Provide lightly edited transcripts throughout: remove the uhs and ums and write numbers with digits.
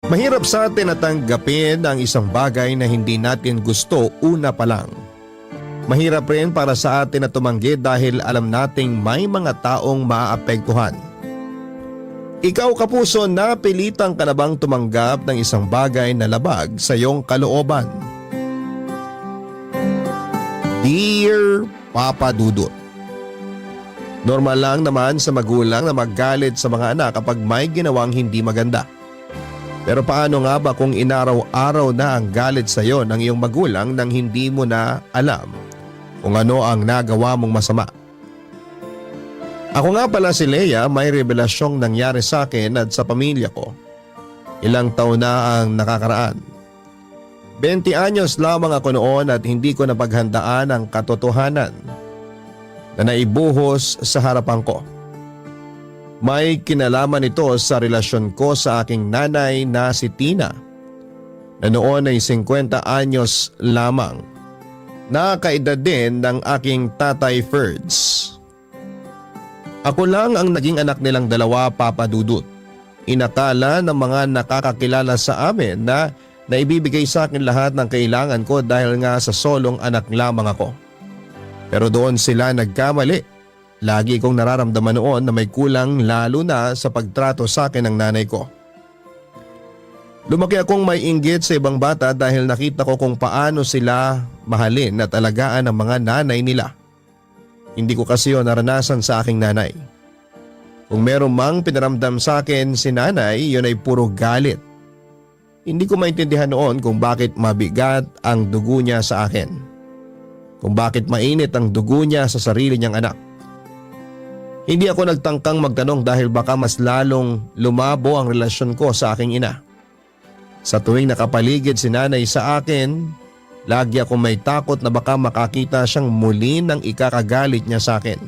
Mahirap sa atin na tanggapin ang isang bagay na hindi natin gusto una pa lang. Mahirap rin para sa atin na tumanggi dahil alam nating may mga taong maaapektuhan. Ikaw kapuso, napilitan ka na bang tumanggap ng isang bagay na labag sa iyong kalooban? Dear Papa Dudut, normal lang naman sa magulang na maggalit sa mga anak kapag may ginawang hindi maganda. Pero paano nga ba kung inaraw-araw na ang galit sa iyo ng iyong magulang nang hindi mo na alam kung ano ang nagawa mong masama? Ako nga pala si Leia, may revelasyong nangyari sa akin at sa pamilya ko. Ilang taon na ang nakakaraan. 20 anyos lamang ako noon at hindi ko napaghandaan ang katotohanan na naibuhos sa harapan ko. May kinalaman ito sa relasyon ko sa aking nanay na si Tina na noon ay 50 anyos lamang. Nakaedad din ng aking tatay Ferds. Ako lang ang naging anak nilang dalawa, Papa Dudut. Inakala ng mga nakakakilala sa amin na naibibigay sa akin lahat ng kailangan ko dahil nga sa solong anak lamang ako. Pero doon sila nagkamali. Lagi kong nararamdaman noon na may kulang lalo na sa pagtrato sa akin ng nanay ko. Lumaki akong may inggit sa ibang bata dahil nakita ko kung paano sila mahalin at alagaan ng mga nanay nila. Hindi ko kasi yun naranasan sa aking nanay. Kung meron mang pinaramdam sa akin si nanay, yun ay puro galit. Hindi ko maintindihan noon kung bakit mabigat ang dugo niya sa akin. Kung bakit mainit ang dugo niya sa sarili niyang anak. Hindi ako nagtangkang magtanong dahil baka mas lalong lumabo ang relasyon ko sa aking ina. Sa tuwing nakapaligid si nanay sa akin, lagi akong may takot na baka makakita siyang muli ng ikakagalit niya sa akin.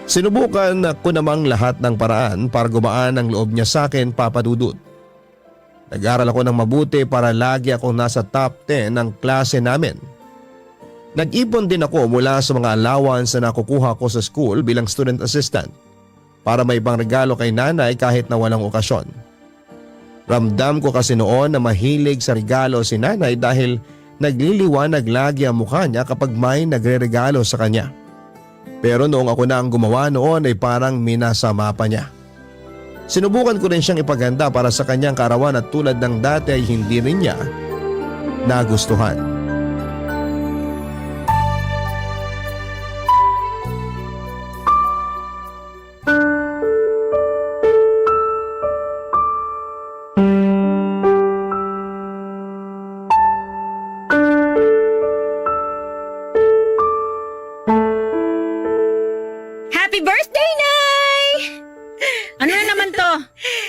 Sinubukan ko namang lahat ng paraan para gumaan ang loob niya sa akin, Papa Dudut. Nag-aral ako ng mabuti para lagi akong nasa top 10 ng klase namin. Nag-ipon din ako mula sa mga allowance na nakukuha ko sa school bilang student assistant para may ibang regalo kay nanay kahit na walang okasyon. Ramdam ko kasi noon na mahilig sa regalo si nanay dahil nagliliwanag lagi ang mukha niya kapag may nagre-regalo sa kanya. Pero noong ako na ang gumawa noon ay parang minasama pa niya. Sinubukan ko rin siyang ipaganda para sa kanyang karawan at tulad ng dati ay hindi rin niya nagustuhan.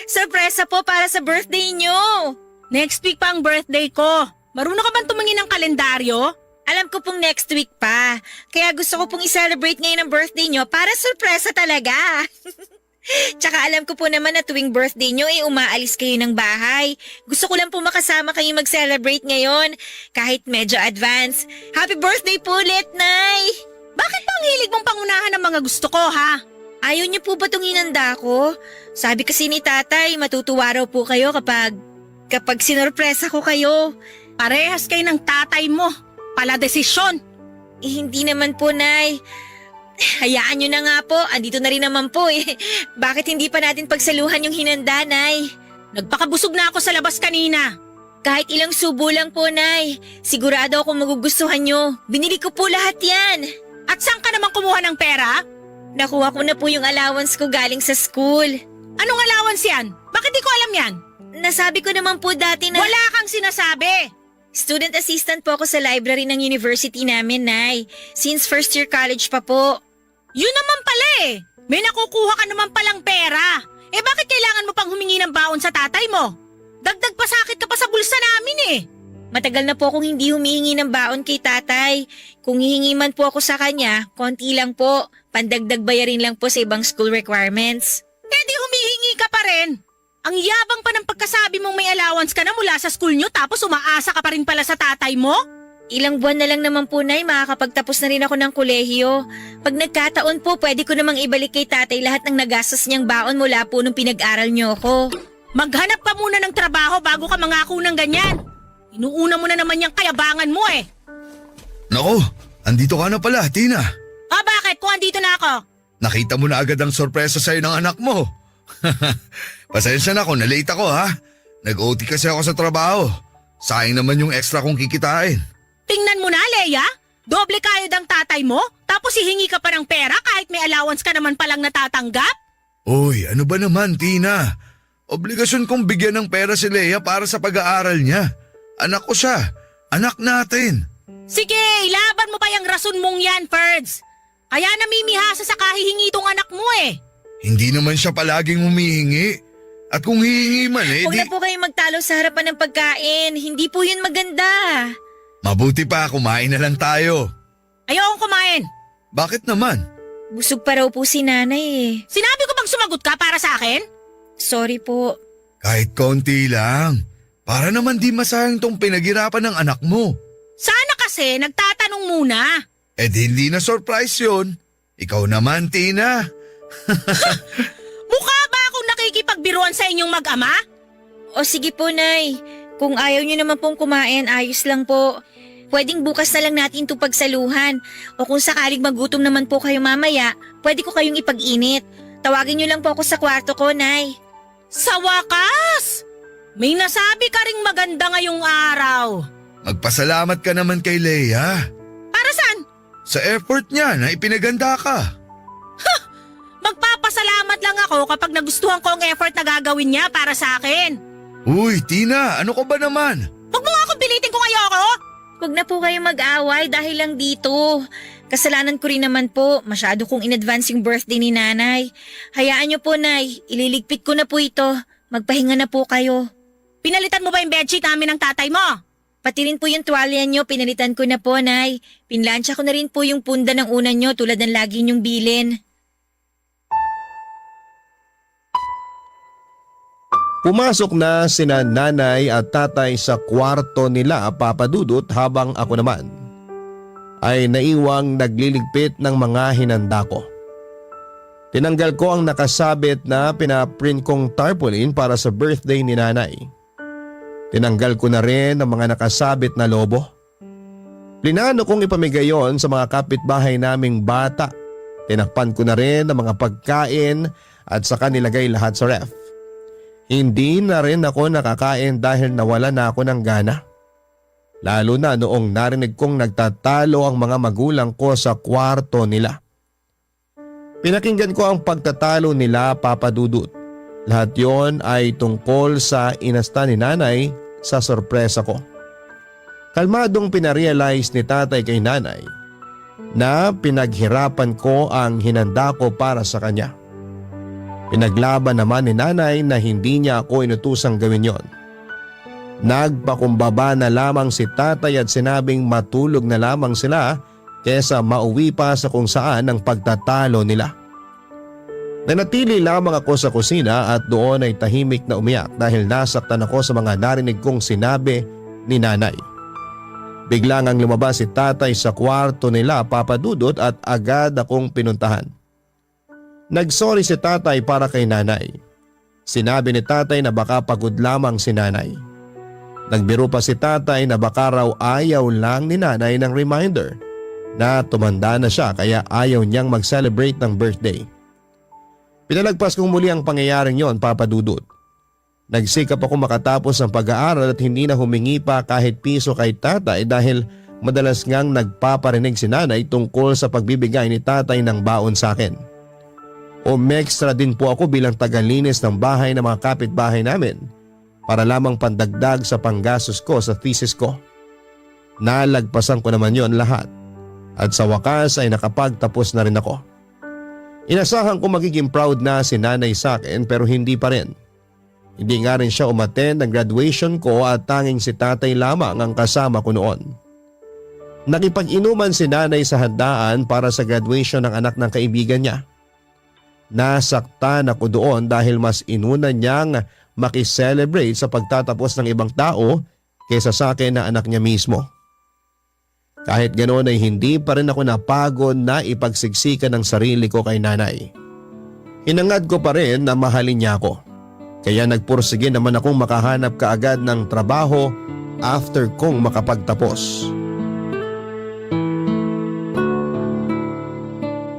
Sorpresa po para sa birthday nyo. Next week pa ang birthday ko. Marunong ka bang tumingin ng kalendaryo? Alam ko pong next week pa. Kaya gusto ko pong i-celebrate ngayon ang birthday nyo para sorpresa talaga. Tsaka alam ko po naman na tuwing birthday nyo ay umaalis kayo ng bahay. Gusto ko lang po makasama kayo mag-celebrate ngayon. Kahit medyo advance. Happy birthday po ulit, Nay! Bakit pa ang hilig mong pangunahan ng mga gusto ko, ha? Ayaw niyo po ba itong hinanda ko? Sabi kasi ni tatay, matutuwa raw po kayo kapag sinorpresa ko kayo. Parehas kayo ng tatay mo. Pala desisyon. Hindi naman po, Nay. Hayaan niyo na nga po, andito na rin naman po eh. Bakit hindi pa natin pagsaluhan yung hinanda, Nay? Nagpakabusog na ako sa labas kanina. Kahit ilang subo lang po, Nay. Sigurado ako magugustuhan niyo. Binili ko po lahat yan. At saan ka naman kumuha ng pera? Nakuha ko na po yung allowance ko galing sa school. Anong allowance yan? Bakit di ko alam yan? Nasabi ko naman po dati na… Wala kang sinasabi! Student assistant po ako sa library ng university namin, Nay. Since first year college pa po. Yun naman pala eh! May nakukuha ka naman palang pera. Eh bakit kailangan mo pang humingi ng baon sa tatay mo? Dagdag pasakit ka pa sa bulsa namin eh! Matagal na po akong hindi humihingi ng baon kay tatay. Kung hihingi man po ako sa kanya, konti lang po. Pandagdag bayarin lang po sa ibang school requirements. Eh di humihingi ka pa rin. Ang yabang pa ng pagkasabi mong may allowance ka na mula sa school nyo tapos umaasa ka pa rin pala sa tatay mo? Ilang buwan na lang naman po, Nay, makakapagtapos na rin ako ng kolehiyo. Pag nagkataon po, pwede ko namang ibalik kay tatay lahat ng nagastos niyang baon mula po nung pinag-aral niyo ako. Maghanap ka muna ng trabaho bago ka mangako ng ganyan. Inuuna mo na naman yung kayabangan mo eh. Nako, andito ka na pala, Tina. Bakit? Kung andito na ako. Nakita mo na agad ang sorpresa sa'yo ng anak mo. Pasensya na kung na-late ako ha. Nag-OT kasi ako sa trabaho. Sayang naman yung extra kong kikitain. Tingnan mo na, Leia. Doble kayod ang tatay mo, tapos hihingi ka pa ng pera kahit may allowance ka naman palang natatanggap? Uy, ano ba naman, Tina? Obligasyon kong bigyan ng pera si Leia para sa pag-aaral niya. Anak ko siya. Anak natin. Sige, ilaban mo pa yung rason mong yan, Ferds. Kaya namimihasa sa kahihingi tong anak mo eh. Hindi naman siya palaging humihingi. At kung hihingi man eh, Huwag na po kayong magtalo sa harapan ng pagkain. Hindi po yun maganda. Mabuti pa, kumain na lang tayo. Ayokong kumain. Bakit naman? Busog pa raw po si nanay eh. Sinabi ko bang sumagot ka para sa akin? Sorry po. Kahit konti lang. Para naman di masayang tong pinaghirapan ng anak mo. Sana kasi nagtatanong muna. Eh di hindi na surprise yun. Ikaw naman, Tina. Mukha ba akong nakikipagbiruan sa inyong mag-ama? O sige po, Nay. Kung ayaw niyo naman pong kumain, ayos lang po. Pwedeng bukas na lang natin ito pagsaluhan. O kung sakaling magutom naman po kayo mamaya, pwede ko kayong ipag-init. Tawagin niyo lang po ako sa kwarto ko, Nay. Sa wakas! May nasabi ka ring maganda ngayong araw. Magpasalamat ka naman kay Leia. Para saan? Sa effort niya na ipinaganda ka. Magpapasalamat lang ako kapag nagustuhan ko ang effort na gagawin niya para sa akin. Uy, Tina, ano ka ba naman? Huwag mo nga akong pilitin kung ayoko. Huwag na po kayong mag-away dahil lang dito. Kasalanan ko rin naman po. Masyado kong in-advance yung birthday ni nanay. Hayaan niyo po, Nay. Ililigpit ko na po ito. Magpahinga na po kayo. Pinalitan mo ba yung bedsheet namin ng tatay mo? Pati rin po yung tuwalya niyo, pinalitan ko na po, Nay. Pinlansya ko na rin po yung punda ng una niyo tulad ng lagi niyong bilin. Pumasok na sina nanay at tatay sa kwarto nila, Papa Dudut, habang ako naman ay naiwang nagliligpit ng mga hinanda ko. Tinanggal ko ang nakasabit na pinaprint kong tarpaulin para sa birthday ni nanay. Tinanggal ko na rin ang mga nakasabit na lobo. Plinano kong ipamigay yon sa mga kapitbahay naming bata. Tinakpan ko na rin ang mga pagkain at saka nilagay lahat sa ref. Hindi na rin ako nakakain dahil nawala na ako ng gana. Lalo na noong narinig kong nagtatalo ang mga magulang ko sa kwarto nila. Pinakinggan ko ang pagtatalo nila, Papa Dudut. Lahat yon ay tungkol sa inasta ni nanay sa sorpresa ko. Kalmadong pinarealize ni tatay kay nanay na pinaghirapan ko ang hinanda ko para sa kanya. Pinaglaban naman ni nanay na hindi niya ako inutusang gawin yon. Nagpakumbaba na lamang si tatay at sinabing matulog na lamang sila kesa mauwi pa sa kung saan ang pagtatalo nila. Nanatili lamang ako sa kusina at doon ay tahimik na umiyak dahil nasaktan ako sa mga narinig kong sinabi ni nanay. Biglang ang lumabas si tatay sa kwarto nila, Papa Dudut, at agad akong pinuntahan. Nagsorry si tatay para kay nanay. Sinabi ni tatay na baka pagod lamang si nanay. Nagbiro pa si tatay na baka raw ayaw lang ni nanay ng reminder na tumanda na siya kaya ayaw niyang mag-celebrate ng birthday. Pinalagpas kong muli ang pangyayaring yon, Papa Dudut. Nagsikap ako makatapos ng pag-aaral at hindi na humingi pa kahit piso kay tatay dahil madalas ngang nagpaparinig si nanay tungkol sa pagbibigay ni tatay ng baon sa akin. Umextra din po ako bilang tagalinis ng bahay ng mga kapitbahay namin para lamang pandagdag sa panggastos ko sa thesis ko. Nalagpasan ko naman yon lahat at sa wakas ay nakapagtapos na rin ako. Inasahan ko magiging proud na si nanay sa akin pero hindi pa rin. Hindi nga rin siya umattend ng graduation ko at tanging si tatay lamang ang kasama ko noon. Nakipag-inuman si nanay sa handaan para sa graduation ng anak ng kaibigan niya. Nasaktan ako doon dahil mas inuna niyang makiselebrate sa pagtatapos ng ibang tao kaysa sa akin na anak niya mismo. Kahit ganoon ay hindi pa rin ako napagod na ipagsiksikan ng sarili ko kay nanay. Hinangad ko pa rin na mahalin niya ako. Kaya nagpursige naman akong makahanap kaagad ng trabaho after kong makapagtapos.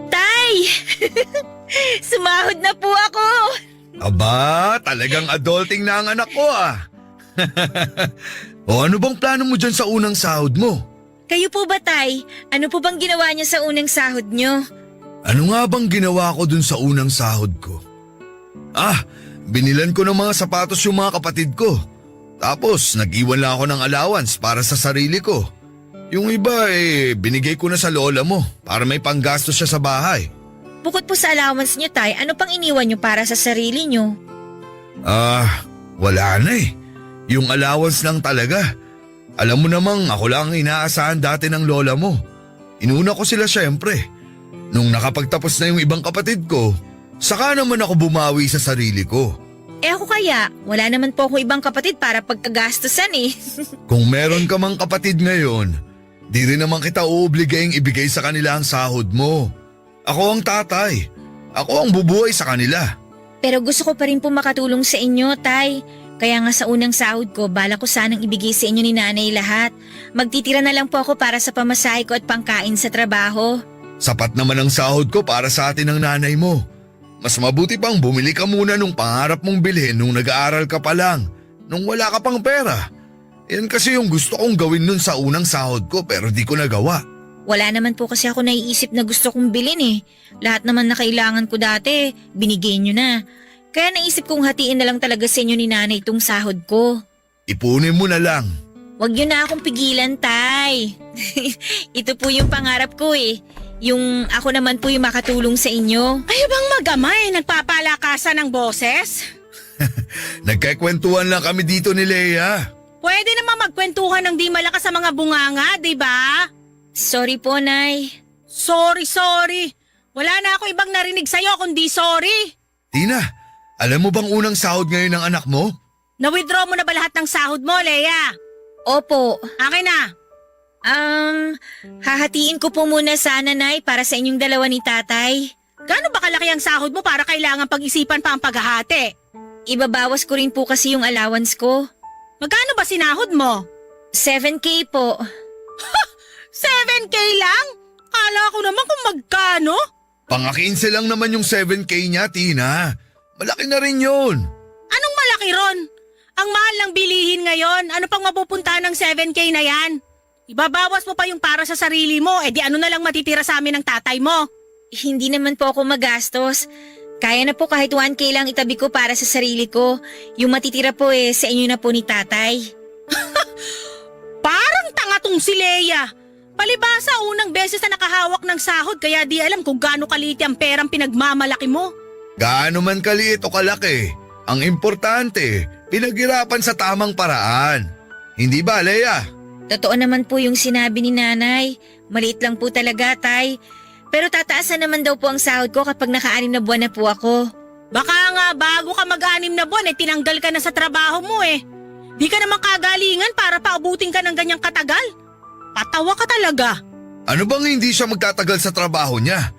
Tay! Sumahod na po ako! Aba, talagang adulting na ang anak ko ah. O ano bang plano mo dyan sa unang sahod mo? Kayo po ba, Tay? Ano po bang ginawa niyo sa unang sahod niyo? Ano nga bang ginawa ko dun sa unang sahod ko? Binilan ko ng mga sapatos yung mga kapatid ko. Tapos nag-iwan lang ako ng allowance para sa sarili ko. Yung iba binigay ko na sa lola mo para may panggastos siya sa bahay. Bukod po sa allowance niyo, Tay, ano pang iniwan niyo para sa sarili niyo? Wala na eh. Yung allowance lang talaga. Alam mo namang ako lang ang inaasahan dati ng lola mo. Inuna ko sila syempre. Nung nakapagtapos na yung ibang kapatid ko, saka naman ako bumawi sa sarili ko. Ako kaya, wala naman po ako ibang kapatid para pagkagastusan eh. Kung meron ka mang kapatid ngayon, di rin naman kita uobligaing ibigay sa kanila ang sahod mo. Ako ang tatay. Ako ang bubuhay sa kanila. Pero gusto ko pa rin po makatulong sa inyo, Tay. Kaya nga sa unang sahod ko, bala ko sanang ibigay sa inyo ni nanay lahat. Magtitira na lang po ako para sa pamasahe ko at pangkain sa trabaho. Sapat naman ang sahod ko para sa atin ng nanay mo. Mas mabuti pang bumili ka muna nung pangarap mong bilhin nung nag-aaral ka pa lang, nung wala ka pang pera. Yan kasi yung gusto kong gawin nun sa unang sahod ko pero di ko nagawa. Wala naman po kasi ako naiisip na gusto kong bilhin eh. Lahat naman na kailangan ko dati, binigay nyo na. Kaya naisip kong hatiin na lang talaga sa inyo ni nanay itong sahod ko. Ipunin mo na lang. Huwag nyo na akong pigilan, Tay. Ito po yung pangarap ko eh. Yung ako naman po yung makatulong sa inyo. Ay bang mag-ama nagpapalakasan ng boses? Nagkakwentuhan lang kami dito ni Leia. Pwede naman magkwentuhan ng di malakas sa mga bunganga, di ba? Sorry po, Nay. Sorry. Wala na ako ibang narinig sa'yo kundi sorry. Tina, alam mo bang unang sahod ngayon ng anak mo? Na-withdraw mo na ba lahat ng sahod mo, Leia? Opo. Akin na. Hahatiin ko po muna sana, Nay, para sa inyong dalawa ni Tatay. Gaano ba kalaki ang sahod mo para kailangan pag-isipan pa ang paghahati? Ibabawas ko rin po kasi yung allowance ko. Magkano ba sinahod mo? 7K po. 7K lang? Kala ko naman kung magkano. Pang-15 lang naman yung 7K niya, Tina. Malaki na rin yun. Anong malaki ron? Ang mahal ng bilihin ngayon. Ano pang mapupunta ng 7K na yan? Ibabawas mo pa yung para sa sarili mo, di ano na lang matitira sa amin ng tatay mo. Hindi naman po ako magastos. Kaya na po kahit 1K lang itabi ko para sa sarili ko. Yung matitira po sa inyo na po ni Tatay. Parang tanga tong si Leia. Palibasa unang beses na nakahawak ng sahod kaya di alam kung gaano kaliti ang perang pinagmamalaki mo. Gaano man kaliit o kalaki, ang importante, pinaghirapan sa tamang paraan. Hindi ba, Leia? Totoo naman po yung sinabi ni Nanay. Maliit lang po talaga, Tay. Pero tataasan naman daw po ang sahod ko kapag naka-6 na buwan na po ako. Baka nga bago ka mag-6 na buwan tinanggal ka na sa trabaho mo Di ka naman kagalingan para paubutin ka ng ganyang katagal. Patawa ka talaga. Ano bang hindi siya magtatagal sa trabaho niya?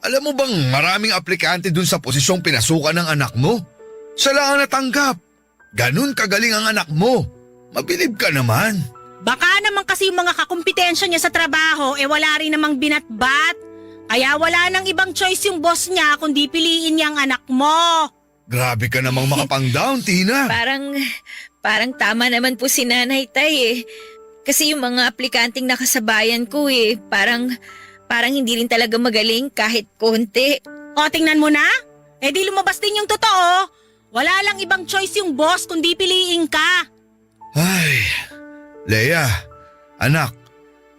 Alam mo bang maraming aplikante dun sa posisyong pinasukan ng anak mo? Siya lang ang natanggap. Ganun kagaling ang anak mo. Mabilib ka naman. Baka naman kasi yung mga kakumpetensya niya sa trabaho wala rin namang binatbat. Kaya wala nang ibang choice yung boss niya kundi piliin niya ang anak mo. Grabe ka namang makapang-down, Tina. Parang tama naman po si Nanay, Tay Kasi yung mga aplikanteng nakasabayan ko parang hindi rin talaga magaling kahit konti. O tingnan mo na. Di lumabas din yung totoo. Wala lang ibang choice yung boss kundi piliin ka. Ay, Leia, anak,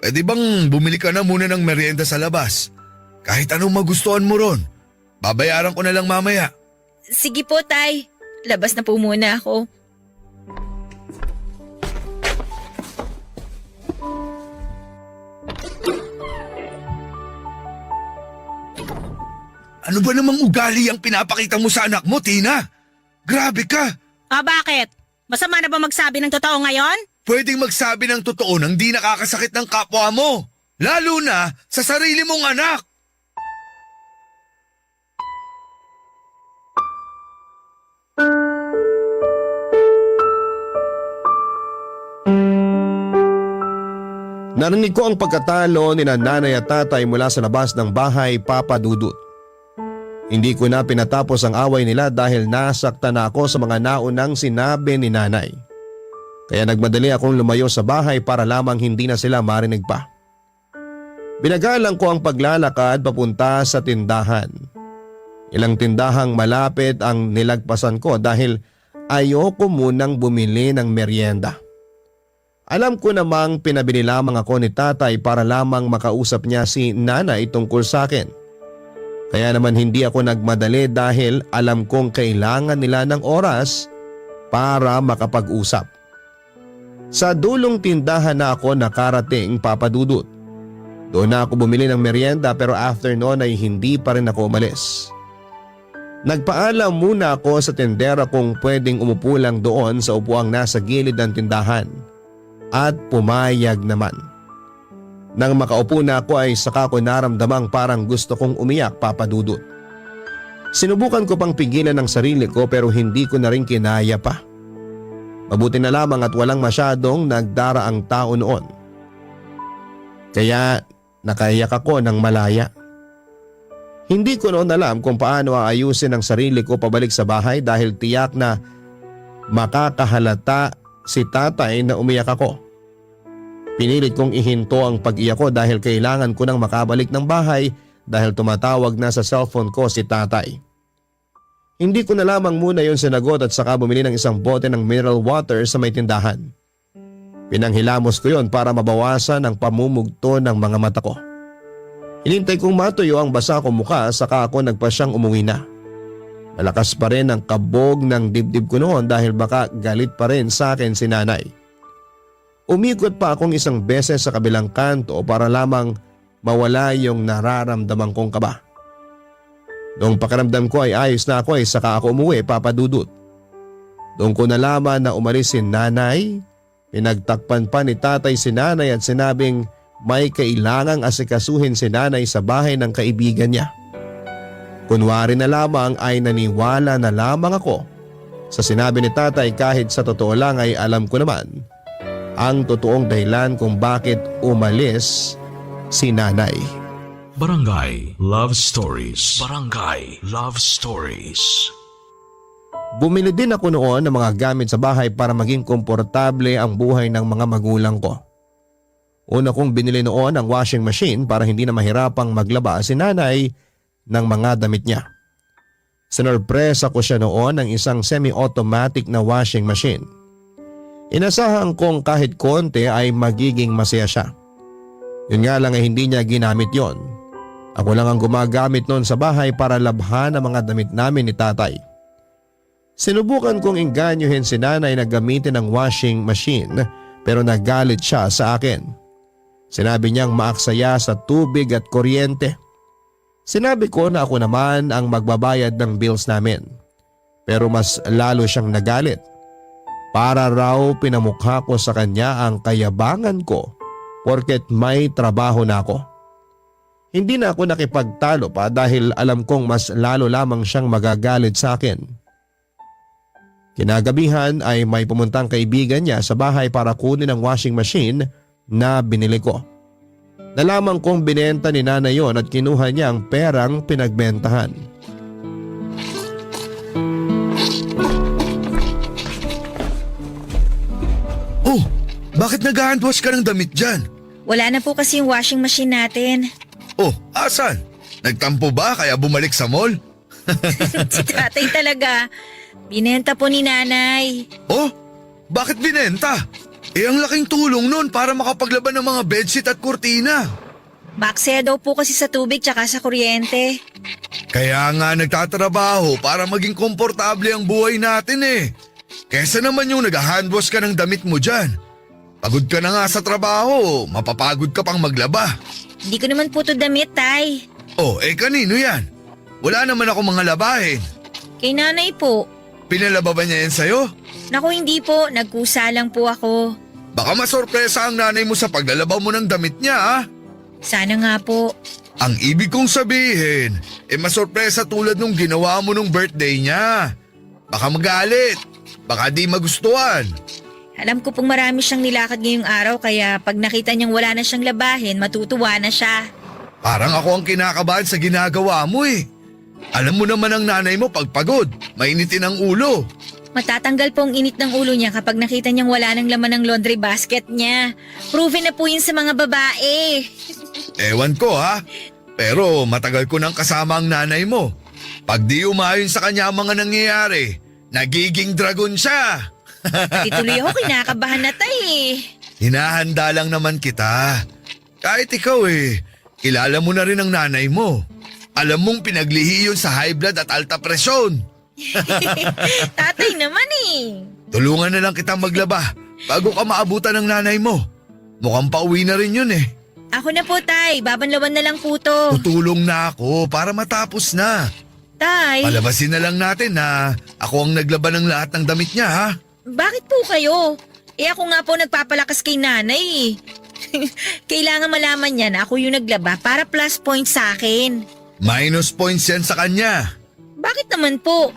pwede bang bumili ka na muna ng merienda sa labas? Kahit anong magustuhan mo ron. Babayaran ko na lang mamaya. Sige po, Tay. Labas na po muna ako. Ano ba namang ugali ang pinapakita mo sa anak mo, Tina? Grabe ka! Bakit? Masama na ba magsabi ng totoo ngayon? Pwedeng magsabi ng totoo nang di nakakasakit ng kapwa mo. Lalo na sa sarili mong anak. Narinig ko ang pagkatalo ni nanay at tatay mula sa labas ng bahay, Papa Dudut. Hindi ko na pinatapos ang away nila dahil nasaktan na ako sa mga naunang sinabi ni nanay. Kaya nagmadali akong lumayo sa bahay para lamang hindi na sila marinig pa. Binagalang ko ang paglalakad papunta sa tindahan. Ilang tindahang malapit ang nilagpasan ko dahil ayoko munang bumili ng merienda. Alam ko namang pinabili lamang ako ni tatay para lamang makausap niya si nanay tungkol sa akin. Kaya naman hindi ako nagmadali dahil alam kong kailangan nila ng oras para makapag-usap. Sa dulong tindahan na ako nakarating, Papa Dudut. Doon na ako bumili ng merienda pero after noon ay hindi pa rin ako umalis. Nagpaalam muna ako sa tendera kung pwedeng umupo lang doon sa upuang nasa gilid ng tindahan. At pumayag naman. Nang makaupo na ako ay saka ko naramdamang parang gusto kong umiyak, Papa Dudut. Sinubukan ko pang pigilan ang sarili ko pero hindi ko na rin kinaya pa. Mabuti na lamang at walang masyadong nagdaraang tao noon. Kaya nakaiyak ako ng malaya. Hindi ko noon alam kung paano aayusin ang sarili ko pabalik sa bahay dahil tiyak na makakahalata si tatay na umiyak ako. Pinilit kong ihinto ang pag-iyak ko dahil kailangan ko nang makabalik ng bahay dahil tumatawag na sa cellphone ko si tatay. Hindi ko na lamang muna yon sinagot at saka bumili ng isang bote ng mineral water sa may tindahan. Pinanghilamos ko yon para mabawasan ang pamumugto ng mga mata ko. Hinintay kong matuyo ang basa kong mukha saka ako nagpasyang umuwi na. Malakas pa rin ang kabog ng dibdib ko noon dahil baka galit pa rin sa akin si nanay. Umikot pa akong isang beses sa kabilang kanto para lamang mawala yung nararamdaman kong kaba. Noong pakiramdam ko ay ayos na ako ay saka ako umuwi, Papa Dudut. Doon ko nalaman na umalis si nanay, pinagtakpan pa ni tatay si nanay at sinabing may kailangang asikasuhin si nanay sa bahay ng kaibigan niya. Kunwari na lamang ay naniwala na lamang ako sa sinabi ni tatay kahit sa totoo lang ay alam ko naman ang totoong dahilan kung bakit umalis si nanay. Barangay Love Stories. Barangay Love Stories. Bumili din ako noon ng mga gamit sa bahay para maging komportable ang buhay ng mga magulang ko. Una kong binili noon ang washing machine para hindi na mahirapang maglaba si nanay ng mga damit niya. Sinurpresa ko siya noon ng isang semi-automatic na washing machine. Inasahan kong kahit konti ay magiging masaya siya. Yun nga lang ay hindi niya ginamit yon. Ako lang ang gumagamit noon sa bahay para labhan ang mga damit namin ni tatay. Sinubukan kong inganyohin si nanay na gamitin ang washing machine pero nagalit siya sa akin. Sinabi niyang maaksaya sa tubig at kuryente. Sinabi ko na ako naman ang magbabayad ng bills namin. Pero mas lalo siyang nagalit. Para raw pinamukha ko sa kanya ang kayabangan ko porket may trabaho na ako. Hindi na ako nakipagtalo pa dahil alam kong mas lalo lamang siyang magagalit sa akin. Kinagabihan ay may pumuntang kaibigan niya sa bahay para kunin ang washing machine na binili ko. Nalaman kong binenta ni nanay yon at kinuha niya ang perang pinagbentahan. Oh, bakit nag-handwash ka ng damit dyan? Wala na po kasi yung washing machine natin. Oh, asan? Nagtampo ba kaya bumalik sa mall? Si tatay talaga. Binenta po ni nanay. Oh, bakit binenta? Ang laking tulong nun para makapaglaban ng mga bedsheet at kurtina. Baksaya daw po kasi sa tubig tsaka sa kuryente. Kaya nga nagtatrabaho para maging komportable ang buhay natin eh. Kesa naman yung nag-handwash ka ng damit mo dyan. Pagod ka na nga sa trabaho, mapapagod ka pang maglaba. Hindi ko naman po to damit, tay. Oh, kanino yan? Wala naman ako mga labahin. Kay nanay po. Pinalaba ba niya yan sa'yo? Naku, hindi po. Nagkusa lang po ako. Baka masorpresa ang nanay mo sa paglalaba mo ng damit niya ha? Sana nga po. Ang ibig kong sabihin, masorpresa tulad nung ginawa mo nung birthday niya. Baka magalit, baka di magustuhan. Alam ko pong marami siyang nilakad ngayong araw kaya pag nakita niyang wala na siyang labahin, matutuwa na siya. Parang ako ang kinakabahan sa ginagawa mo eh. Alam mo naman ang nanay mo pag pagod, mainitin ang ulo. Matatanggal po ang init ng ulo niya kapag nakita niyang wala ng laman ng laundry basket niya. Proven na po yun sa mga babae. Ewan ko ha, pero matagal ko nang kasama ang nanay mo. Pag di umayon sa kanya ang mga nangyayari, nagiging dragon siya. Pati tuloy ako kinakabahan na tay. Hinahanda lang naman kita. Kahit ikaw kilala mo na rin ang nanay mo. Alam mong pinaglihi yun sa high blood at alta presyon. Tatay naman Tulungan na lang kitang maglaba bago ka maabutan ng nanay mo. Mukhang pauwi na rin yun Ako na po tay, babanlawan na lang po to. Tutulong na ako para matapos na. Tay, Palabasin na lang natin na ako ang naglaba ng lahat ng damit niya ha. bakit po kayo? Ako nga po nagpapalakas kay nanay Kailangan malaman niya na ako yung naglaba para plus point sa akin. Minus points yan sa kanya. Bakit naman po?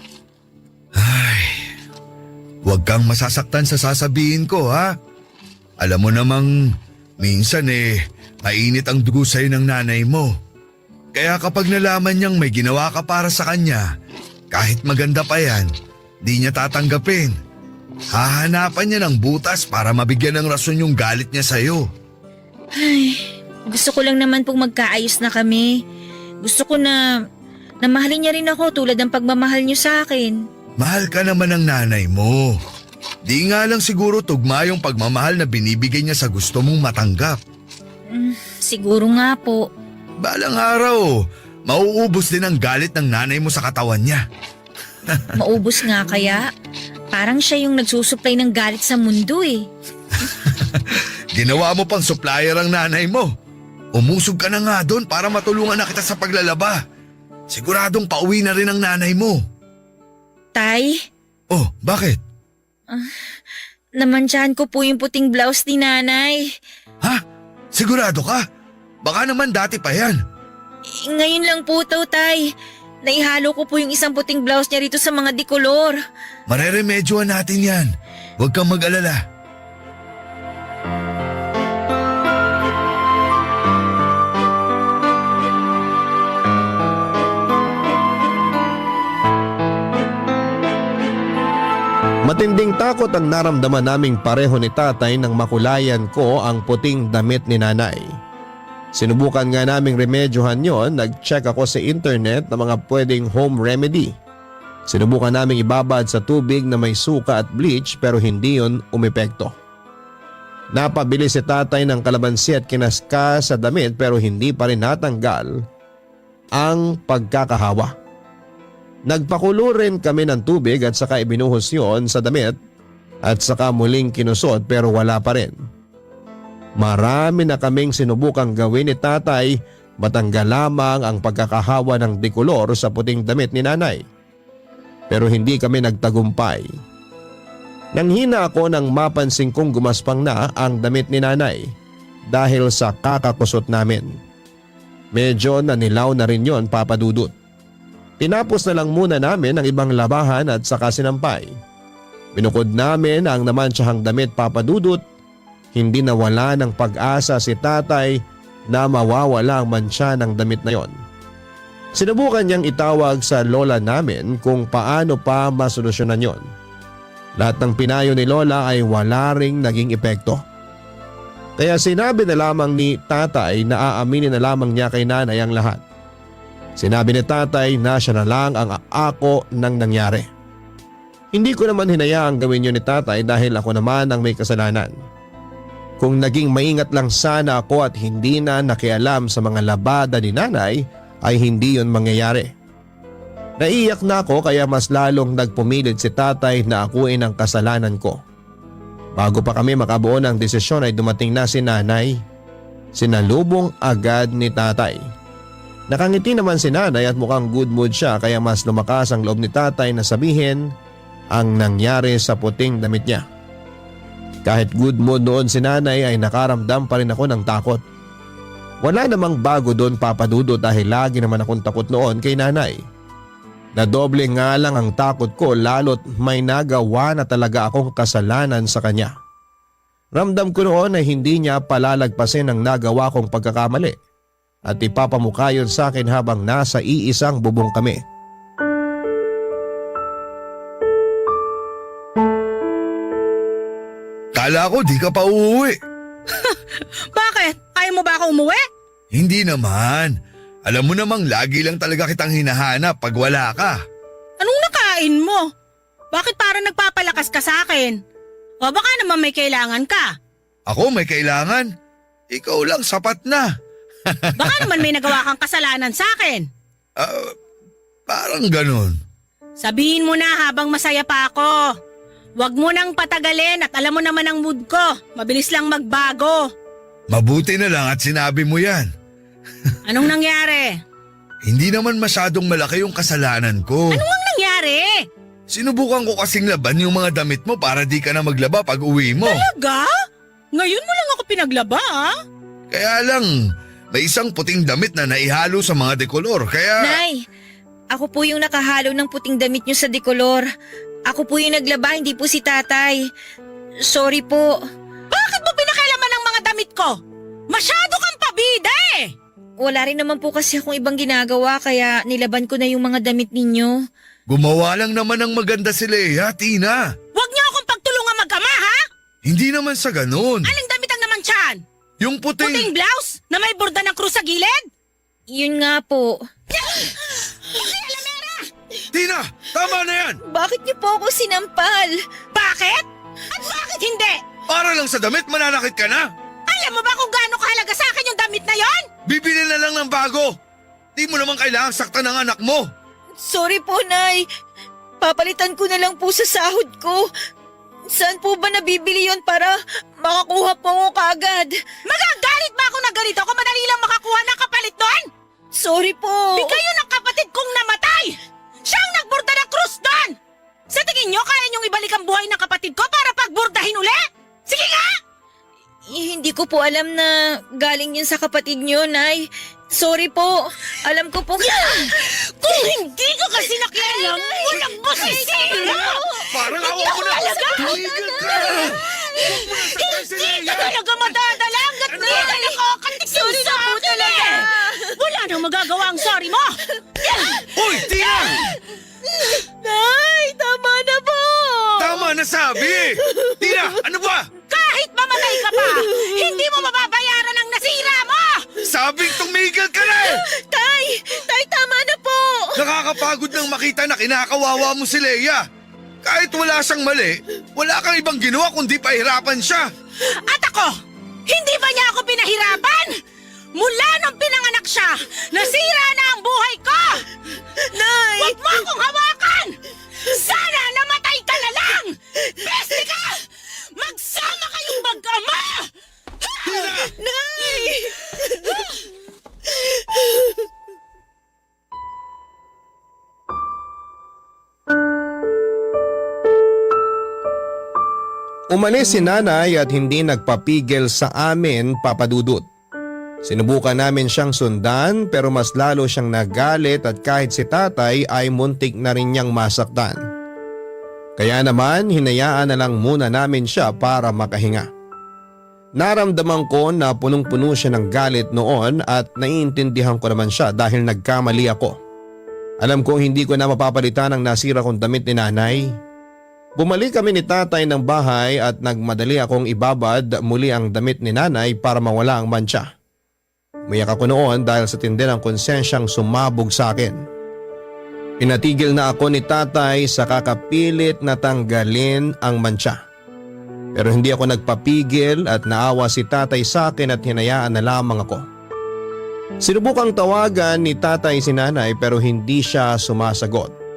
Huwag kang masasaktan sa sasabihin ko ha. Alam mo namang minsan mainit ang dugo sa'yo ng nanay mo. Kaya kapag nalaman niyang may ginawa ka para sa kanya, kahit maganda pa yan, di niya tatanggapin. Hahanapan niya ng butas para mabigyan ng rason yung galit niya sa'yo. Gusto ko lang naman pong magkaayos na kami. Gusto ko na mahalin niya rin ako tulad ng pagmamahal niyo sa akin. Mahal ka naman ng nanay mo. Di nga lang siguro tugma yung pagmamahal na binibigay niya sa gusto mong matanggap. Siguro nga po. Balang araw, mauubos din ang galit ng nanay mo sa katawan niya. Maubos nga kaya? Parang siya yung nagsusupply ng galit sa mundo Ginawa mo pang supplier ang nanay mo. Umusog ka na nga doon para matulungan na kita sa paglalaba. Siguradong pauwi na rin ang nanay mo. Tay, Oh, bakit? namantsahan ko po yung puting blouse ni nanay. Ha? Sigurado ka? Baka naman dati pa yan. Ngayon lang po to, tay. Naihalo ko po yung isang puting blouse niya rito sa mga dikolor. Mareremedyohan natin yan. Huwag kang mag-alala. Matinding takot ang naramdaman naming pareho ni tatay nang makulayan ko ang puting damit ni nanay. Sinubukan nga naming remedyohan yon, nag-check ako sa internet ng mga pwedeng home remedy. Sinubukan naming ibabad sa tubig na may suka at bleach pero hindi yon umepekto. Napabili si tatay ng kalamansi at kinaska sa damit pero hindi pa rin natanggal ang pagkakahawa. Nagpakulo rin kami ng tubig at saka ibinuhos yon sa damit at saka muling kinusot pero wala pa rin. Marami na kaming sinubukang gawin ni tatay, matanggal lamang ang pagkakahawa ng dekolor sa puting damit ni nanay. Pero hindi kami nagtagumpay. Nanghina ako nang mapansin kong gumaspang na ang damit ni nanay dahil sa kakakusot namin. Medyo nanilaw na rin yon, Papa Dudut. Tinapos na lang muna namin ang ibang labahan at saka sinampay. Binukod namin ang namantsahang damit, Papa Dudut. Hindi nawala ng pag-asa si tatay na mawawala ang mantsa ng damit na yon. Sinubukan niyang itawag sa lola namin kung paano pa masolusyonan yon. Lahat ng pinayo ni lola ay wala ring naging epekto. Kaya sinabi na lamang ni tatay na aaminin na lamang niya kay nanay ang lahat. Sinabi ni tatay na siya na lang ang ako ng nangyari. Hindi ko naman hinayaang gawin yun ni tatay dahil ako naman ang may kasalanan. Kung naging maingat lang sana ako at hindi na nakialam sa mga labada ni nanay ay hindi yun mangyayari. Naiyak na ako kaya mas lalong nagpumilit si tatay na akuin ang kasalanan ko. Bago pa kami makabuo ng desisyon ay dumating na si nanay. Sinalubong agad ni tatay. Nakangiti naman si nanay at mukhang good mood siya kaya mas lumakas ang loob ni tatay na sabihin ang nangyari sa puting damit niya. Kahit good mood noon si nanay ay nakaramdam pa rin ako ng takot. Wala namang bago doon, Papa Dudut, dahil lagi naman akong takot noon kay nanay. Nadoble nga lang ang takot ko lalo't may nagawa na talaga akong kasalanan sa kanya. Ramdam ko noon na hindi niya palalagpasin ang nagawa kong pagkakamali at ipapamukha yun sa akin habang nasa iisang bubong kami. Kala ko di ka pa uuwi. Bakit? Ayaw mo ba ako umuwi? Hindi naman. Alam mo namang lagi lang talaga kitang hinahanap pag wala ka. Anong nakain mo? Bakit parang nagpapalakas ka sa akin? O baka naman may kailangan ka. Ako may kailangan. Ikaw lang sapat na. Baka naman may nagawa kang kasalanan sa akin. Parang ganun. Sabihin mo na habang masaya pa ako. Huwag mo nang patagalin at alam mo naman ang mood ko. Mabilis lang magbago. Mabuti na lang at sinabi mo yan. Anong nangyari? Hindi naman masyadong malaki yung kasalanan ko. Anong nangyari? Sinubukan ko kasing laban yung mga damit mo para di ka na maglaba pag uwi mo. Talaga? Ngayon mo lang ako pinaglaba, ah? Kaya lang, may isang puting damit na naihalo sa mga dekolor kaya… Nay, ako po yung nakahalo ng puting damit niyo sa dekolor. Ako po yung naglaba, hindi po si tatay. Sorry po. Bakit mo pinakailaman ang mga damit ko? Masyado kang pabida eh! Wala rin naman po kasi akong ibang ginagawa kaya nilaban ko na yung mga damit ninyo. Gumawa lang naman ng maganda si Leia, Tina. Huwag niyo akong pagtulungan mag-ama, ha? Hindi naman sa ganun. Aling damit ang naman tiyan? Yung puting… Puting blouse na may borda ng krus sa gilid? Yun nga po. Tina, tama na yan! Bakit niyo po ako sinampal? Bakit? At bakit hindi? Para lang sa damit, mananakit ka na. Alam mo ba kung gaano kahalaga sa akin yung damit na yon? Bibili na lang ng bago. Di mo naman kailangang saktan ng anak mo. Sorry po, Nay. Papalitan ko na lang po sa sahod ko. Saan po ba nabibili yon para makakuha po ako kaagad? Magagalit ba ako na ganito kung madali lang makakuha ng kapalit doon? Sorry po. Bigay yun ng kapatid kong namatay! Siya ang nagburda ng krus doon! Sa tingin nyo, kaya niyong ibalik ang buhay ng kapatid ko para pagburdahin uli? Sige nga! Hindi ko po alam na galing yun sa kapatid niyo, Nay. Sorry po. Alam ko po. Kung hindi ka kasi nakialam, walang masisira! Parang awa mo na. Tumigil ka. Hindi ka talaga madadala hanggat di ka nakakatik Sorry sa na po akin talaga. eh! Wala nang magagawa ang sorry mo! Hoy, Tina! Nay, tama na po. Tama na sabi eh. Tina, ano ba? Kahit mamatay ka pa, hindi mo mababayaran ang nasira mo! Sabing tumigil ka na eh. Tay, tama na po. Nakakapagod nang makita na kinakawawa mo si Leia. Kahit wala siyang mali, wala kang ibang ginawa kundi pahirapan siya. At ako, hindi ba niya ako pinahirapan? Mula nung pinanganak siya, nasira na ang buhay ko! Nay! Huwag mo akong hawakan! Sana namatay ka na lang! Peste ka! Magsama kayong mag-ama! Nay! Umalis si nanay at hindi nagpapigil sa amin, Papa Dudut. Sinubukan namin siyang sundan pero mas lalo siyang nagalit at kahit si tatay ay muntik na rin niyang masaktan. Kaya naman hinayaan na lang muna namin siya para makahinga. Naramdaman ko na punong-puno siya ng galit noon at naiintindihan ko naman siya dahil nagkamali ako. Alam kong hindi ko na mapapalitan ang nasira kong damit ni nanay. Bumalik kami ni tatay ng bahay at nagmadali akong ibabad muli ang damit ni nanay para mawala ang mantsa. Umiyak ako noon dahil sa tindi ng konsensyang sumabog sa akin. Pinatigil na ako ni tatay sa kakapilit na tanggalin ang mantsa. Pero hindi ako nagpapigil at naawa si tatay sa akin at hinayaan na lamang ako. Sinubukang tawagan ni tatay si nanay pero hindi siya sumasagot.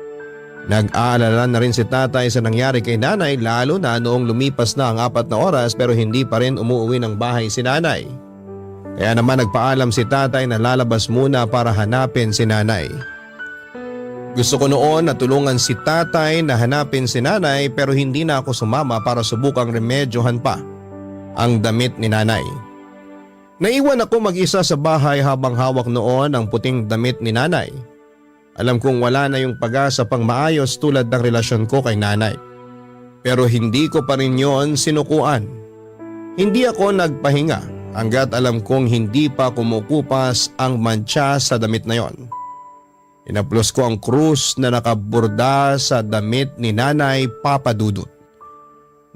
Nag-aalala na rin si tatay sa nangyari kay nanay lalo na noong lumipas na ang 4 na oras pero hindi pa rin umuwi ng bahay si nanay. Kaya naman nagpaalam si tatay na lalabas muna para hanapin si nanay. Gusto ko noon na tulungan si tatay na hanapin si nanay pero hindi na ako sumama para subukang remedyohan pa ang damit ni nanay. Naiwan ako mag-isa sa bahay habang hawak noon ang puting damit ni nanay. Alam kong wala na yung pag-asa pang maayos tulad ng relasyon ko kay nanay. Pero hindi ko pa rin yon sinukuan. Hindi ako nagpahinga hanggat alam kong hindi pa kumukupas ang mantsa sa damit na yon. Inaplos ko ang krus na nakaborda sa damit ni Nanay Papa Dudut.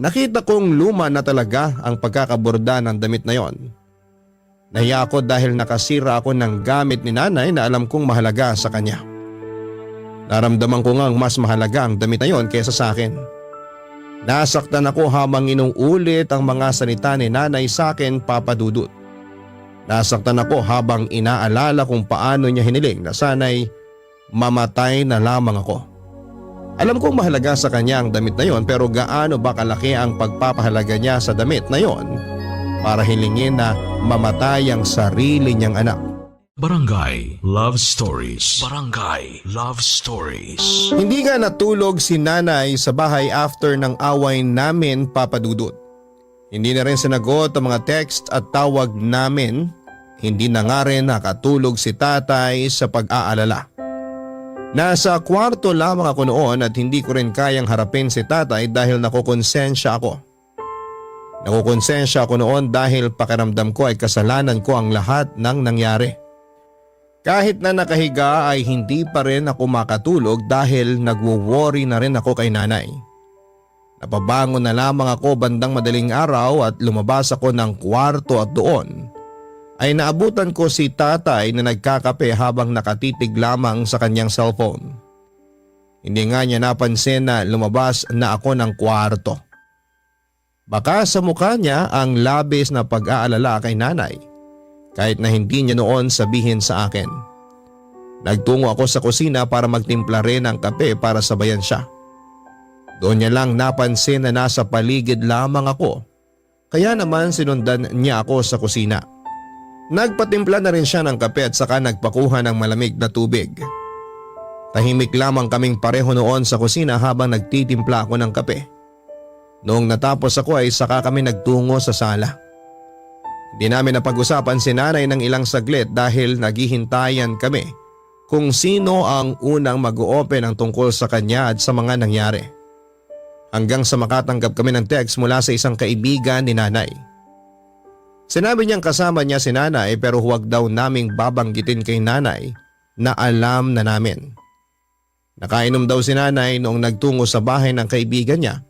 Nakita kong luma na talaga ang pagkakaborda ng damit na yon. Nahiya ako dahil nakasira ako ng gamit ni Nanay na alam kong mahalaga sa kanya. Naramdaman ko ngang mas mahalaga ang damit na yon kaysa sa akin. Nasaktan ako habang inuulit ang mga salita ni Nanay sa akin, Papa Dudut. Nasaktan ako habang inaalala kung paano niya hiniling na sana'y mamatay na lamang ako. Alam kong mahalaga sa kanya ang damit na yon, pero gaano ba kalaki ang pagpapahalaga niya sa damit na yon para hilingin na mamatay ang sarili niyang anak? Barangay Love Stories. Barangay Love Stories. Hindi nga natulog si Nanay sa bahay after ng away namin, Papa Dudut. Hindi na rin sinagot ang mga text at tawag namin. Hindi na nga rin nakatulog si Tatay sa pag-aalala. Nasa kwarto lamang ako noon at hindi ko rin kayang harapin si Tatay dahil nakukonsensya ako. Nakukonsensya ako noon dahil pakiramdam ko ay kasalanan ko ang lahat ng nangyari. Kahit na nakahiga ay hindi pa rin ako makatulog dahil nagwo-worry na rin ako kay Nanay. Napabangon na lamang ako bandang madaling araw at lumabas ako ng kwarto at doon ay naabutan ko si Tatay na nagkakape habang nakatitig lamang sa kanyang cellphone. Hindi nga niya napansin na lumabas na ako ng kwarto. Baka sa mukha niya ang labis na pag-aalala kay Nanay. Kahit na hindi niya noon sabihin sa akin. Nagtungo ako sa kusina para magtimpla rin ng kape para sabayan siya. Doon niya lang napansin na nasa paligid lamang ako. Kaya naman sinundan niya ako sa kusina. Nagpatimpla na rin siya ng kape at saka nagpakuha ng malamig na tubig. Tahimik lamang kaming pareho noon sa kusina habang nagtitimpla ako ng kape. Noong natapos ako ay saka kami nagtungo sa sala. Di namin napag-usapan si Nanay ng ilang saglit dahil naghihintayan kami kung sino ang unang mag-o-open ng tungkol sa kanya at sa mga nangyari. Hanggang sa makatanggap kami ng text mula sa isang kaibigan ni Nanay. Sinabi niyang kasama niya si Nanay pero huwag daw naming babanggitin kay Nanay na alam na namin. Nakainom daw si Nanay noong nagtungo sa bahay ng kaibigan niya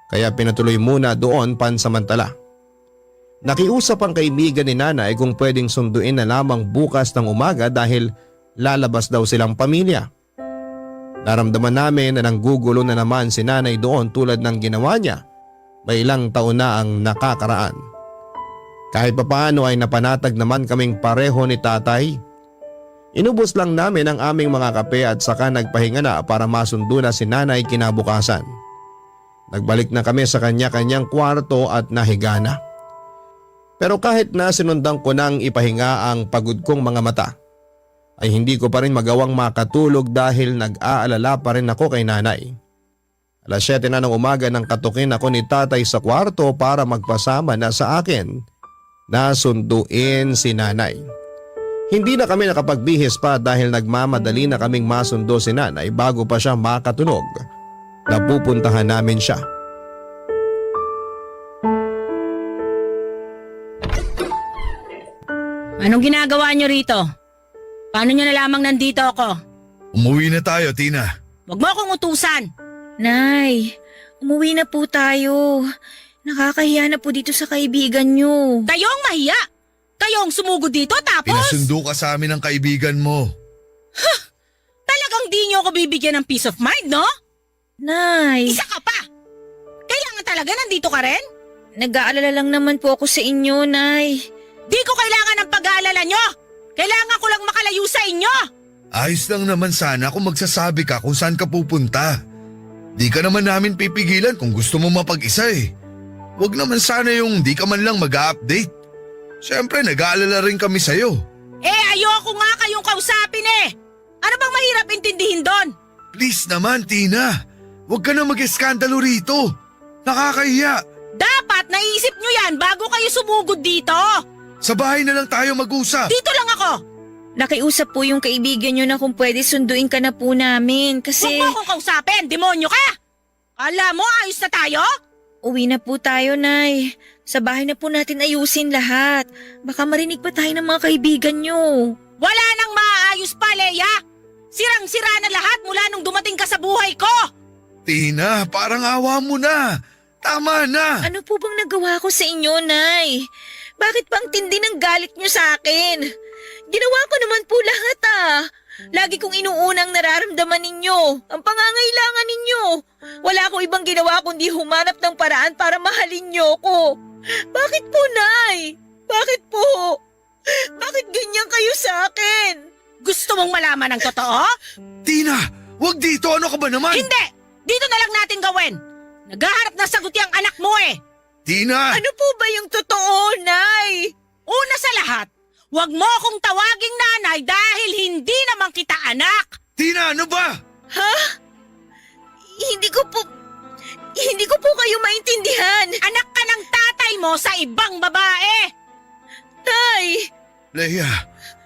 kaya pinatuloy muna doon pansamantala. Nakiusap ang kaibigan ni Nanay kung pwedeng sunduin na lamang bukas ng umaga dahil lalabas daw silang pamilya. Naramdaman namin na nanggugulo na naman si Nanay doon tulad ng ginawa niya may ilang taon na ang nakakaraan. Kahit papaano ay napanatag naman kaming pareho ni Tatay. Inubos lang namin ang aming mga kape at saka nagpahinga na para masundo na si Nanay kinabukasan. Nagbalik na kami sa kanya-kanyang kwarto at nahiga na. Pero kahit na sinundan ko nang ipahinga ang pagod kong mga mata, ay hindi ko pa rin magawang makatulog dahil nag-aalala pa rin ako kay Nanay. Alas 7 na ng umaga nang katukin ako ni Tatay sa kwarto para magpasama na sa akin na sunduin si Nanay. Hindi na kami nakapagbihis pa dahil nagmamadali na kaming masundo si Nanay bago pa siya makatunog na pupuntahan namin siya. Anong ginagawa niyo rito? Paano niyo nalamang nandito ako? Umuwi na tayo, Tina. Huwag mo akong utusan. Nay, umuwi na po tayo. Nakakahiya na po dito sa kaibigan niyo. Kayong mahiya. Kayong sumugod dito tapos… Pinasundo ka sa amin ng kaibigan mo. Talagang di niyo ako bibigyan ng peace of mind, no? Nay, Isa ka pa! Kailangan talaga nandito ka rin? nag-aalala lang naman po ako sa inyo, Nay. Di ko kailangan ng pag-aalala nyo! Kailangan ko lang makalayo sa inyo! Ayos lang naman sana kung magsasabi ka kung saan ka pupunta. Di ka naman namin pipigilan kung gusto mo mapag-isa eh. Huwag naman sana yung di ka man lang mag-update. Siyempre nag-aalala rin kami sa'yo. Eh ayoko nga kayong kausapin eh! Ano bang mahirap intindihin doon? Please naman, Tina. Huwag ka na mag-eskandalo rito. Nakakahiya. Dapat naisip nyo yan bago kayo sumugod dito! Sa bahay na lang tayo mag-usap. Dito lang ako! Nakiusap po yung kaibigan niyo na kung pwede sunduin ka na po namin kasi… Huwag mo akong kausapin! Demonyo ka! Kala mo ayos na tayo? Uwi na po tayo, Nay. Sa bahay na po natin ayusin lahat. Baka marinig pa tayo ng mga kaibigan nyo. Wala nang maaayos pa, Leia! Sirang-sira na lahat mula nung dumating ka sa buhay ko! Tina, parang awa mo na. Tama na. Ano po bang nagawa ko sa inyo, Nay? Bakit bang tindi ng galit nyo sa akin? Ginawa ko naman po lahat Lagi kong inuunang nararamdaman ninyo, ang pangangailangan ninyo. Wala akong ibang ginawa kundi humanap ng paraan para mahalin nyo ko. Bakit po, Nay? Bakit po? Bakit ganyan kayo sa akin? Gusto mong malaman ang totoo? Tina, wag dito. Ano ka ba naman? Hindi! Dito na lang natin gawin! Naghahanap ng sagot yung anak mo eh! Tina! Ano po ba yung totoo, Nay? Una sa lahat, huwag mo akong tawaging nanay dahil hindi naman kita anak! Tina, ano ba? Ha? Hindi ko po kayo maintindihan. Anak ka ng tatay mo sa ibang babae! Tay! Leia,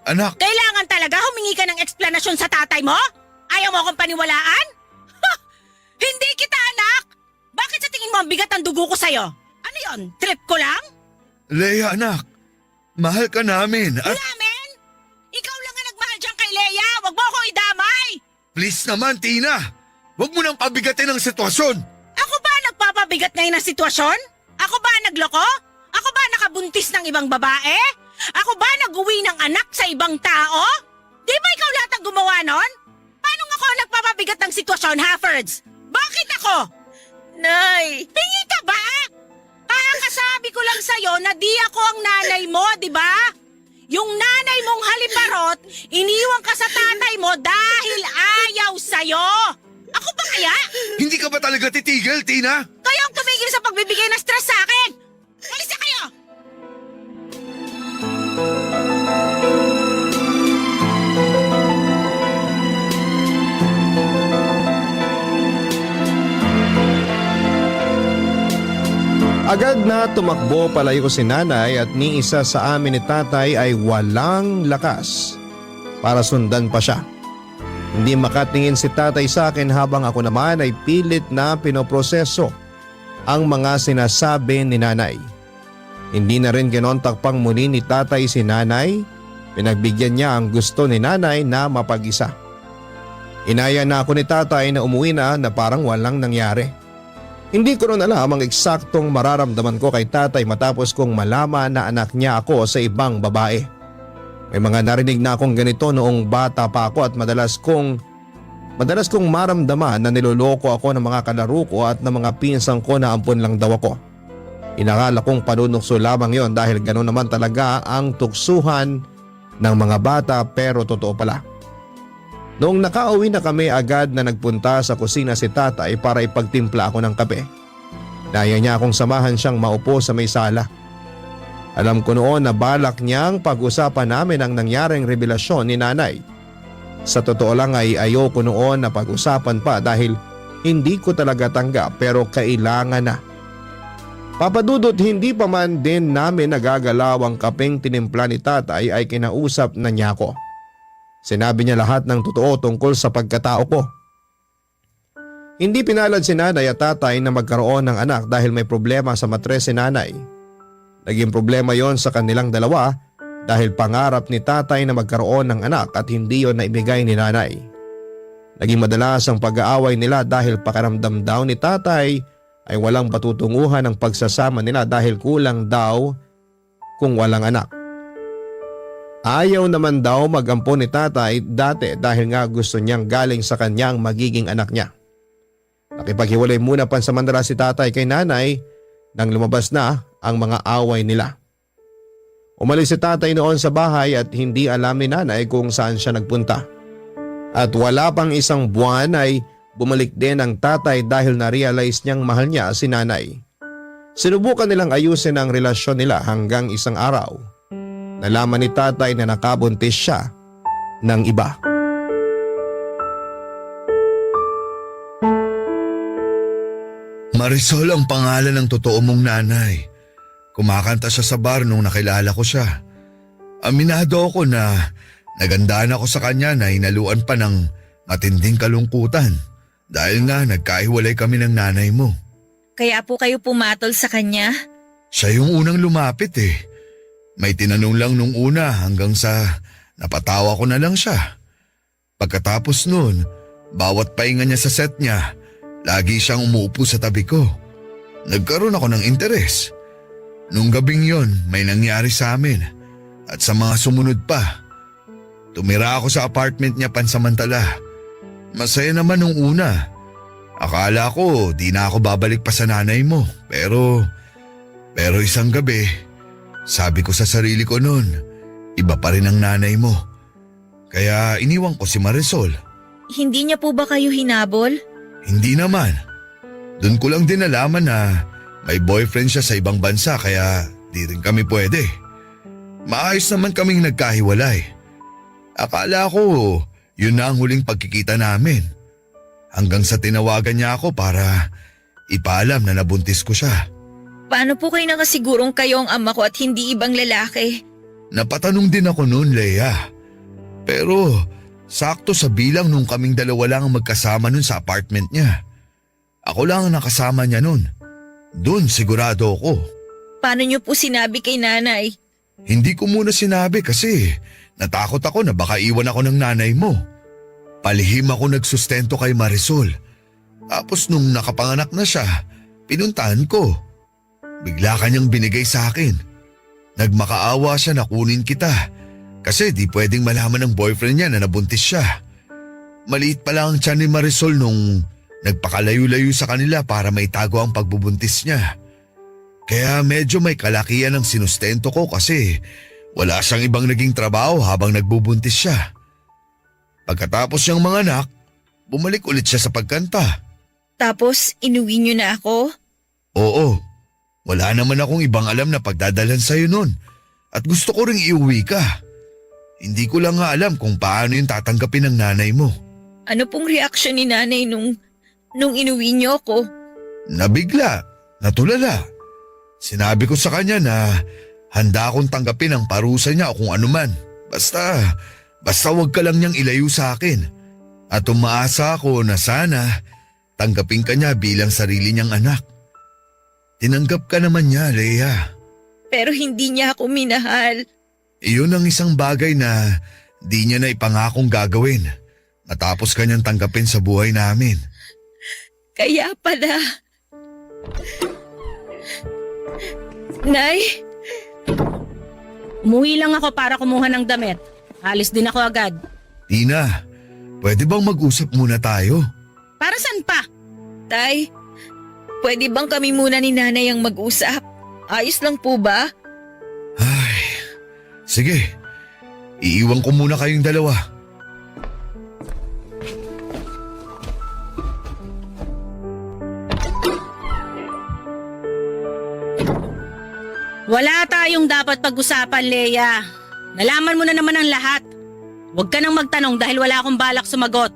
anak. Kailangan talaga humingi ka ng eksplanasyon sa tatay mo? Ayaw mo akong paniwalaan? Ha! Hindi kita anak! Bakit sa tingin mo ang bigat ng dugo ko sa'yo? Ano yon? Trip ko lang? Leia, anak. Mahal ka namin at Namin? Ikaw lang ang nagmahal dyan kay Leia! Huwag mo ako idamay! please naman, Tina. Wag mo nang pabigatin ang sitwasyon. Ako ba nagpapabigat ngayon ng sitwasyon? Ako ba nagloko? Ako ba nakabuntis ng ibang babae? Ako ba nag-uwi ng anak sa ibang tao? Di ba ikaw lahat ang gumawa nun? Paano ako nagpapabigat ng sitwasyon, Haffords? Bakit ako? Nay! Pingi ka ba? Kakasabi ko lang sa'yo na di ako ang nanay mo, di ba? Yung nanay mong haliparot, iniwan ka sa tatay mo dahil ayaw sa'yo. Ako ba kaya? Hindi ka ba talaga titigil, Tina? Kayo ang tumigil sa pagbibigay ng stress sa akin! Alis na kayo! Agad na tumakbo palayo si nanay at ni isa sa amin ni tatay ay walang lakas para sundan pa siya. Hindi makatingin si tatay sa akin habang ako naman ay pilit na pinoproseso ang mga sinasabi ni nanay. Hindi na rin kinontak pang muli ni tatay si nanay. Pinagbigyan niya ang gusto ni nanay na mapag-isa. Inaya na ako ni tatay na umuwi na parang walang nangyari. Hindi ko rin alam ang eksaktong mararamdaman ko kay tatay matapos kong malaman na anak niya ako sa ibang babae. May mga narinig na akong ganito noong bata pa ako at madalas kong maramdaman na niloloko ako ng mga kalaro ko at ng mga pinsang ko na ampun lang daw ako. Inakala kong panunukso lamang yon dahil gano'n naman talaga ang tuksuhan ng mga bata pero totoo pala. Noong nakauwi na kami agad na nagpunta sa kusina si tatay para ipagtimpla ako ng kape. Naya niya akong samahan siyang maupo sa may sala. Alam ko noon na balak niyang pag-usapan namin ang nangyaring revelasyon ni nanay. Sa totoo lang ay ayoko noon na pag-usapan pa dahil hindi ko talaga tanggap pero kailangan na. Papadudot hindi pa man din namin nagagalaw ang kapeng tinimpla ni tatay ay kinausap na niya ako. Sinabi niya lahat ng totoo tungkol sa pagkatao ko. Hindi pinalad si nanay at tatay na magkaroon ng anak dahil may problema sa matres si nanay. Naging problema yon sa kanilang dalawa dahil pangarap ni tatay na magkaroon ng anak at hindi yon naibigay ni nanay. Naging madalas ang pag-aaway nila dahil pakiramdam daw ni tatay ay walang patutunguhan ang pagsasama nila dahil kulang daw kung walang anak. Ayaw naman daw mag-ampon ni tatay dati dahil nga gusto niyang galing sa kanyang magiging anak niya. Nakipaghiwalay muna pansamantala si tatay kay nanay nang lumabas na ang mga away nila. Umalis si tatay noon sa bahay at hindi alam ni nanay kung saan siya nagpunta. At wala pang isang buwan ay bumalik din ang tatay dahil na-realize niyang mahal niya si nanay. Sinubukan nilang ayusin ang relasyon nila hanggang isang araw. Nalaman ni tatay na nakabuntis siya ng iba. Marisol ang pangalan ng totoo mong nanay. Kumakanta siya sa bar nung nakilala ko siya. Aminado ako na nagandaan ako sa kanya na hinaluan pa ng matinding kalungkutan dahil nga nagkahiwalay kami ng nanay mo. Kaya po kayo pumatol sa kanya? Siya yung unang lumapit eh. May tinanong lang nung una hanggang sa napatawa ko na lang siya. Pagkatapos nun, bawat pahinga niya sa set niya, lagi siyang umuupo sa tabi ko. Nagkaroon ako ng interes. Nung gabing yon, may nangyari sa amin at sa mga sumunod pa. Tumira ako sa apartment niya pansamantala. Masaya naman nung una. Akala ko di na ako babalik pa sa nanay mo. Pero isang gabi, sabi ko sa sarili ko noon, iba pa rin ang nanay mo. Kaya iniwan ko si Marisol. Hindi niya po ba kayo hinabol? Hindi naman. Doon ko lang din nalaman na may boyfriend siya sa ibang bansa kaya di rin kami pwede. Maayos naman kaming nagkahiwalay. Akala ko yun na ang huling pagkikita namin. Hanggang sa tinawagan niya ako para ipaalam na nabuntis ko siya. Paano po kayo nakasigurong kayo ang ama ko at hindi ibang lalaki? Napatanong din ako noon, Leia. Pero sakto sa bilang nung kaming dalawa lang ang magkasama nun sa apartment niya. Ako lang ang nakasama niya nun. Doon sigurado ako. Paano niyo po sinabi kay nanay? Hindi ko muna sinabi kasi natakot ako na baka iwan ako ng nanay mo. Palihim ako nagsustento kay Marisol. Tapos nung nakapanganak na siya, pinuntahan ko. Bigla kanyang binigay sa akin. Nagmakaawa siya na kunin kita kasi di pwedeng malaman ng boyfriend niya na nabuntis siya. Maliit pa lang ang tiyan ni Marisol nung nagpakalayo-layo sa kanila para maitago ang pagbubuntis niya. Kaya medyo may kalakihan ang sinustento ko kasi wala siyang ibang naging trabaho habang nagbubuntis siya. Pagkatapos niyang manganak, bumalik ulit siya sa pagkanta. Tapos inuwi niyo na ako? Oo, wala naman akong ibang alam na pagdadalhan sa'yo nun at gusto ko ring iuwi ka. Hindi ko lang nga alam kung paano yung tatanggapin ng nanay mo. Ano pong reaksyon ni nanay nung inuwi niyo ako? Nabigla, natulala. Sinabi ko sa kanya na handa akong tanggapin ang parusa niya o kung anuman. Basta wag ka lang niyang ilayo sa akin. At umaasa ako na sana tanggapin ka niya bilang sarili niyang anak. Tinanggap ka naman niya, Leia. Pero hindi niya ako minahal. Iyon ang isang bagay na di niya na ipangakong gagawin matapos kanyang tanggapin sa buhay namin. Kaya pala. Nay? Umuwi lang ako para kumuha ng damit. Alis din ako agad. Tina, pwede bang mag-usap muna tayo? Para saan pa? Tay, pwede bang kami muna ni nanay ang mag-usap? Ayos lang po ba? Ay, sige. Iiwan ko muna kayong dalawa. Wala tayong dapat pag-usapan, Leia. Nalaman mo na naman ang lahat. Huwag ka nang magtanong dahil wala akong balak sumagot.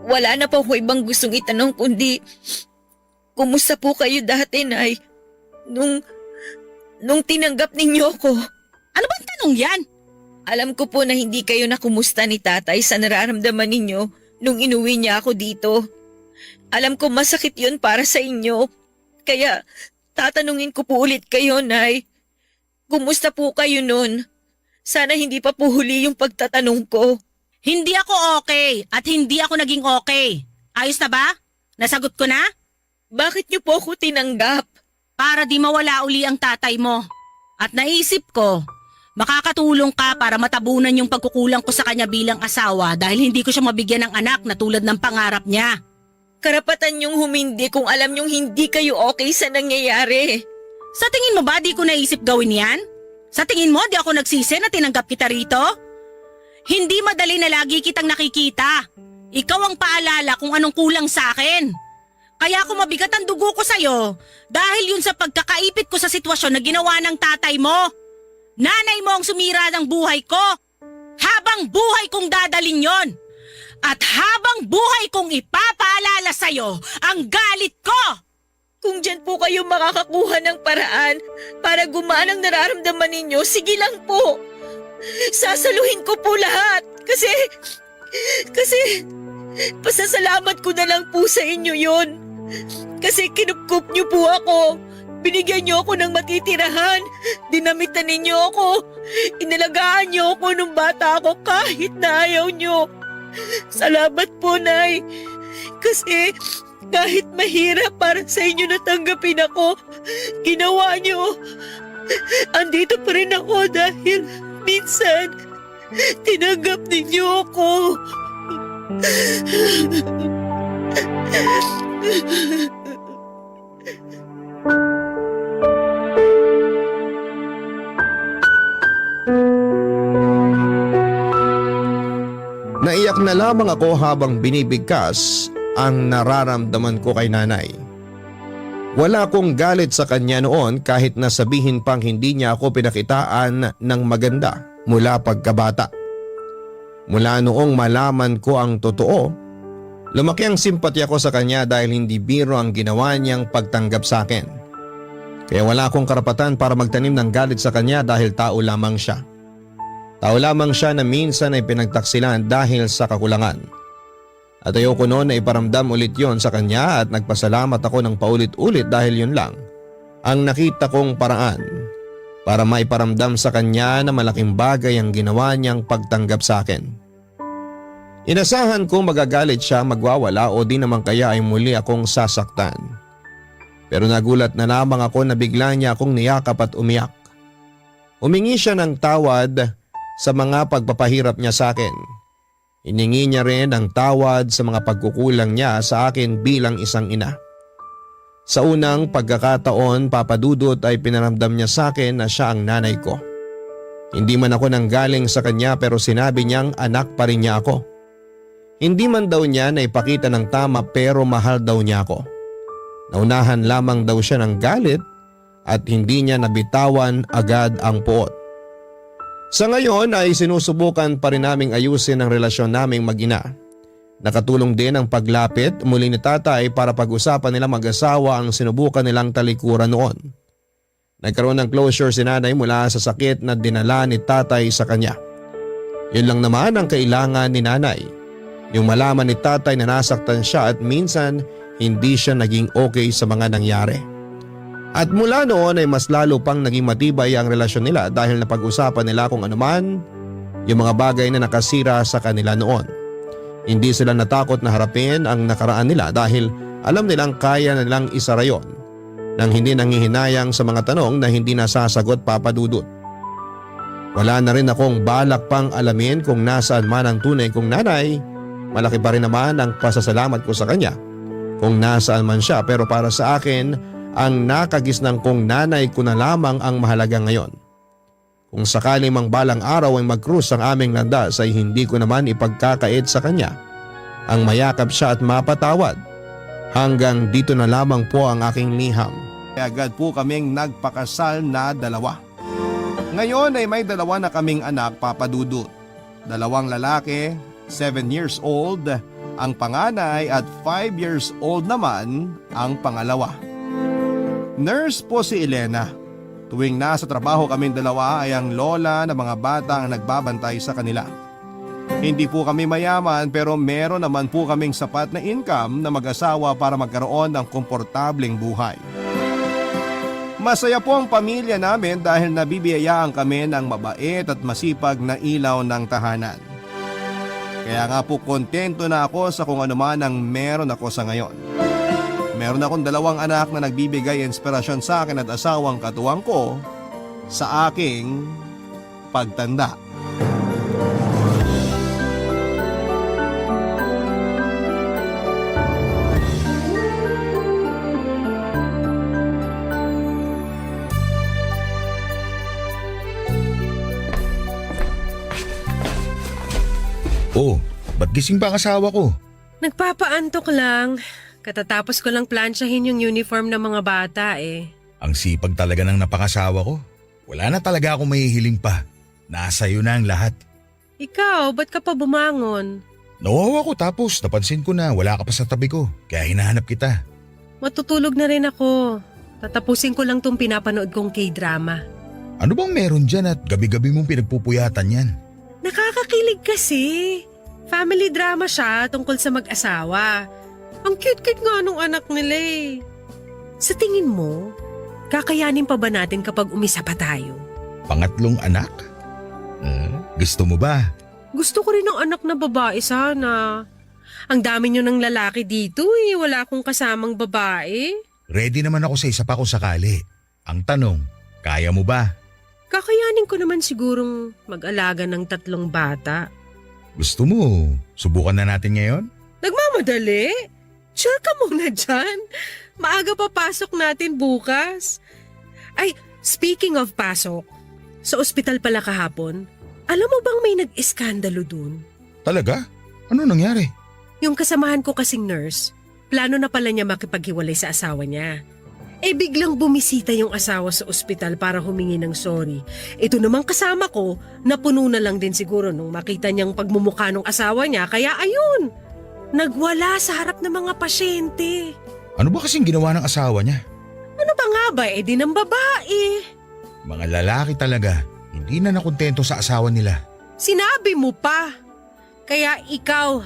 Wala na po ako ibang gustong itanong kundi kumusta po kayo dati, Nay? Nung tinanggap ninyo ko. Ano bang tanong yan? Alam ko po na hindi kayo nakumusta ni tatay sa nararamdaman ninyo nung inuwi niya ako dito. Alam ko masakit yun para sa inyo. Kaya tatanungin ko po ulit kayo, Nay. Kumusta po kayo nun? Sana hindi pa po huli yung pagtatanong ko. Hindi ako okay at hindi ako naging okay. Ayos na ba? Nasagot ko na? Bakit niyo po ako tinanggap? Para di mawala uli ang tatay mo. At naisip ko, makakatulong ka para matabunan yung pagkukulang ko sa kanya bilang asawa dahil hindi ko siya mabigyan ng anak na tulad ng pangarap niya. Karapatan niyong humindi kung alam niyong hindi kayo okay sa nangyayari. Sa tingin mo ba di ko naisip gawin yan? Sa tingin mo di ako nagsisi na tinanggap kita rito? Hindi madali na lagi kitang nakikita. Ikaw ang paalala kung anong kulang sa akin. Kaya ako mabigat ang dugo ko sa'yo dahil yun sa pagkakaipit ko sa sitwasyon na ginawa ng tatay mo. Nanay mo ang sumira ng buhay ko. Habang buhay kong dadalin yon. At habang buhay kong ipapaalala sa'yo ang galit ko. Kung dyan po kayo makakakuha ng paraan para gumaan ang nararamdaman ninyo, sige lang po. Sasaluhin ko po lahat. Kasi pasasalamat ko na lang po sa inyo yon. Kasi kinupkup niyo po ako. Binigyan niyo ako ng matitirahan. Dinamitan ninyo ako. Inalagaan niyo ako nung bata ako kahit na ayaw niyo. Salamat po, Nay. Kasi kahit mahirap para sa inyo natanggapin ako, ginawa niyo. Andito pa rin ako dahil minsan tinanggap ninyo ako. Naiyak na lamang ako habang binibigkas ang nararamdaman ko kay nanay. Wala akong galit sa kanya noon kahit na sabihin pang hindi niya ako pinakitaan ng maganda mula pagkabata. Mula noong malaman ko ang totoo, lumaki ang simpatya ko sa kanya dahil hindi biro ang ginawa niyang pagtanggap sa akin. Kaya wala akong karapatan para magtanim ng galit sa kanya dahil tao lamang siya. Tao lamang siya na minsan ay pinagtaksilan dahil sa kakulangan. At ayoko noon na iparamdam ulit yon sa kanya at nagpasalamat ako ng paulit-ulit dahil yun lang ang nakita kong paraan para maiparamdam sa kanya na malaking bagay ang ginawa niyang pagtanggap sa akin. Inasahan kong magagalit siya, magwawala o di naman kaya ay muli akong sasaktan. Pero nagulat na lamang ako na bigla niya akong niyakap at umiyak. Humingi siya ng tawad sa mga pagpapahirap niya sa akin. Hiningi niya rin ang tawad sa mga pagkukulang niya sa akin bilang isang ina. Sa unang pagkakataon, Papa Dudut, ay pinaramdam niya sa akin na siya ang nanay ko. Hindi man ako nanggaling sa kanya pero sinabi niyang anak pa rin niya ako. Hindi man daw niya na ipakita ng tama pero mahal daw niya ako. Naunahan lamang daw siya ng galit at hindi niya nabitawan agad ang puot. Sa ngayon ay sinusubukan pa rin naming ayusin ang relasyon naming mag-ina. Nakatulong din ang paglapit muli ni tatay para pag-usapan nila mag-asawa ang sinubukan nilang talikuran noon. Nagkaroon ng closure si nanay mula sa sakit na dinala ni tatay sa kanya. Yun lang naman ang kailangan ni nanay. Yung malaman ni tatay na nasaktan siya at minsan hindi siya naging okay sa mga nangyari. At mula noon ay mas lalo pang naging matibay ang relasyon nila dahil napag-usapan nila kung anuman yung mga bagay na nakasira sa kanila noon. Hindi sila natakot na harapin ang nakaraan nila dahil alam nilang kaya nilang isara yon nang hindi nanghihinayang sa mga tanong na hindi nasasagot, Papa Dudut. Wala na rin akong balak pang alamin kung nasaan man ang tunay kong nanay. Malaki pa rin naman ang pasasalamat ko sa kanya kung nasaan man siya, pero para sa akin ang nakagisnang kong nanay ko na lamang ang mahalaga ngayon. Kung sakali mang balang araw ay mag-cruise ang aming landas ay hindi ko naman ipagkakait sa kanya ang mayakap siya at mapatawad. Hanggang dito na lamang po ang aking liham. Agad po kaming nagpakasal na dalawa. Ngayon ay may dalawa na kaming anak, Papa Dudut. 2 lalaki, 7 years old ang panganay at 5 years old naman ang pangalawa. Nurse po si Elena. Tuwing nasa trabaho kaming dalawa ay ang lola ng mga bata ang nagbabantay sa kanila. Hindi po kami mayaman pero meron naman po kaming sapat na income na mag-asawa para magkaroon ng komportableng buhay. Masaya po ang pamilya namin dahil nabibiyayaan kami ng mabait at masipag na ilaw ng tahanan. Kaya nga po kontento na ako sa kung ano man ang meron ako sa ngayon. Meron akong 2 anak na nagbibigay inspirasyon sa akin at asawang katuwang ko sa aking pagtanda. Oh, ba't gising pa ang asawa ko? Nagpapaantok lang. Katatapos ko lang plansyahin yung uniform ng mga bata eh. Ang sipag talaga ng napangasawa ko. Wala na talaga akong mahihiling pa. Nasa iyo na ang lahat. Ikaw, ba't ka pa bumangon? Nawawa ko tapos napansin ko na wala ka pa sa tabi ko. Kaya hinahanap kita. Matutulog na rin ako. Tatapusin ko lang tong pinapanood kong K-drama. Ano bang meron dyan at gabi-gabi mong pinagpupuyatan yan? Nakakakilig kasi. Family drama siya tungkol sa mag-asawa. Ang cute-cute nga nung anak nila eh. Sa tingin mo, Kakayanin pa ba natin kapag umisa pa tayo? Pangatlong anak? Gusto mo ba? Gusto ko rin ng anak na babae sana. Ang dami nyo ng lalaki dito eh. Wala akong kasamang babae. Ready naman ako sa isa pa kung sakali. Ang tanong, kaya mo ba? Kakayanin ko naman sigurong mag-alaga ng 3 bata. Gusto mo, subukan na natin ngayon? Nagmamadali? Chill ka muna dyan. Maaga pa pasok natin bukas. Ay, speaking of pasok, sa ospital pala kahapon, alam mo bang may nag-iskandalo dun? Talaga? Ano nangyari? Yung kasamahan ko kasing nurse, plano na pala niya makipaghiwalay sa asawa niya. Eh biglang bumisita yung asawa sa ospital para humingi ng sorry. Ito namang kasama ko, napuno na lang din siguro nung makita niyang pagmumukha ng asawa niya, kaya ayun, nagwala sa harap ng mga pasyente. Ano ba kasing ginawa ng asawa niya? Ano ba nga ba, di ng babae? Mga lalaki talaga, hindi na nakontento sa asawa nila. Sinabi mo pa. Kaya ikaw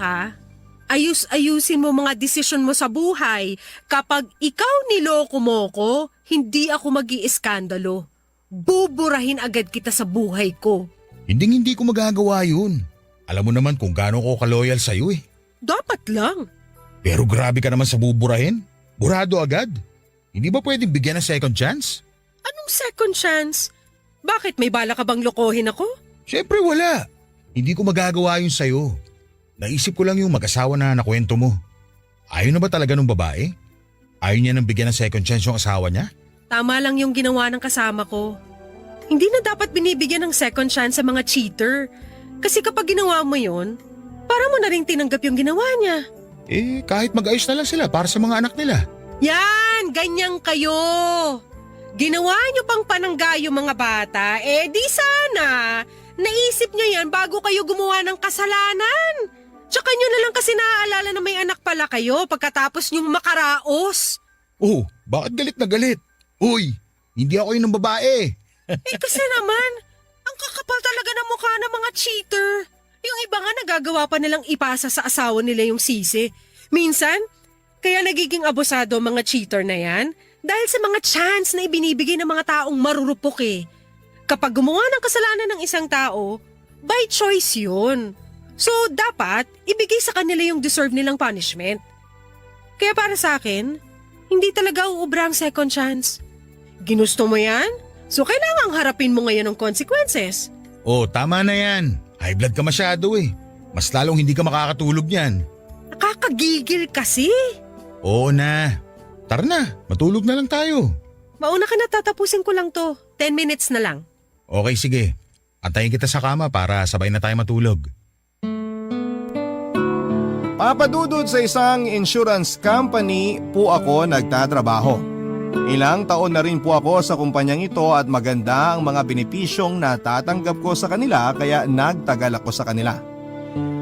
ayus-ayusin mo mga desisyon mo sa buhay. Kapag ikaw niloko mo ko, hindi ako mag-iiskandalo. Buburahin agad kita sa buhay ko. Hindi ko magagawa yun. Alam mo naman kung gaano ko kaloyal sa'yo eh. Dapat lang. Pero grabe ka naman sa buburahin. Burado agad. Hindi ba pwedeng bigyan ng second chance? Anong second chance? Bakit may bala ka bang lokohin ako? Siyempre wala. Hindi ko magagawa yun sa'yo. Naisip ko lang yung mag-asawa na nakwento mo. Ayaw na ba talaga ng babae? Ayaw niya nang bigyan ng second chance yung asawa niya? Tama lang yung ginawa ng kasama ko. Hindi na dapat binibigyan ng second chance sa mga cheater. Kasi kapag ginawa mo yon, para mo na rin tinanggap yung ginawa niya. Eh, kahit mag-ayos na lang sila para sa mga anak nila. Yan! Ganyan kayo! Ginawa niyo pang panangga yung mga bata, di sana! Naisip niyo yan bago kayo gumawa ng kasalanan! Tsaka niyo na lang kasi naaalala na may anak pala kayo pagkatapos niyong makaraos. Oh, bakit galit na galit? Uy, hindi ako yun ng babae. Kasi naman, ang kakapal talaga ng mukha ng mga cheater. Yung iba nga nagagawa pa nilang ipasa sa asawa nila yung sisi. Minsan, kaya nagiging abusado ang mga cheater na yan dahil sa mga chance na ibinibigay ng mga taong marurupok eh. Kapag gumawa ng kasalanan ng isang tao, by choice yun. So, dapat ibigay sa kanila yung deserve nilang punishment. Kaya para sa akin, hindi talaga uubra ang second chance. Ginusto mo yan? So, kailangang harapin mo ngayon ang consequences. Oh, tama na yan. High blood ka masyado eh. Mas lalong hindi ka makakatulog niyan. Nakakagigil kasi. Oo na. Tara na, matulog na lang tayo. Mauna ka na, tatapusin ko lang to. 10 minutes na lang. Okay, sige. Antayin kita sa kama para sabay na tayo matulog. Papadudod sa isang insurance company po ako nagtatrabaho. Ilang taon na rin po ako sa kumpanyang ito at maganda ang mga benepisyong natatanggap ko sa kanila kaya nagtagal ako sa kanila.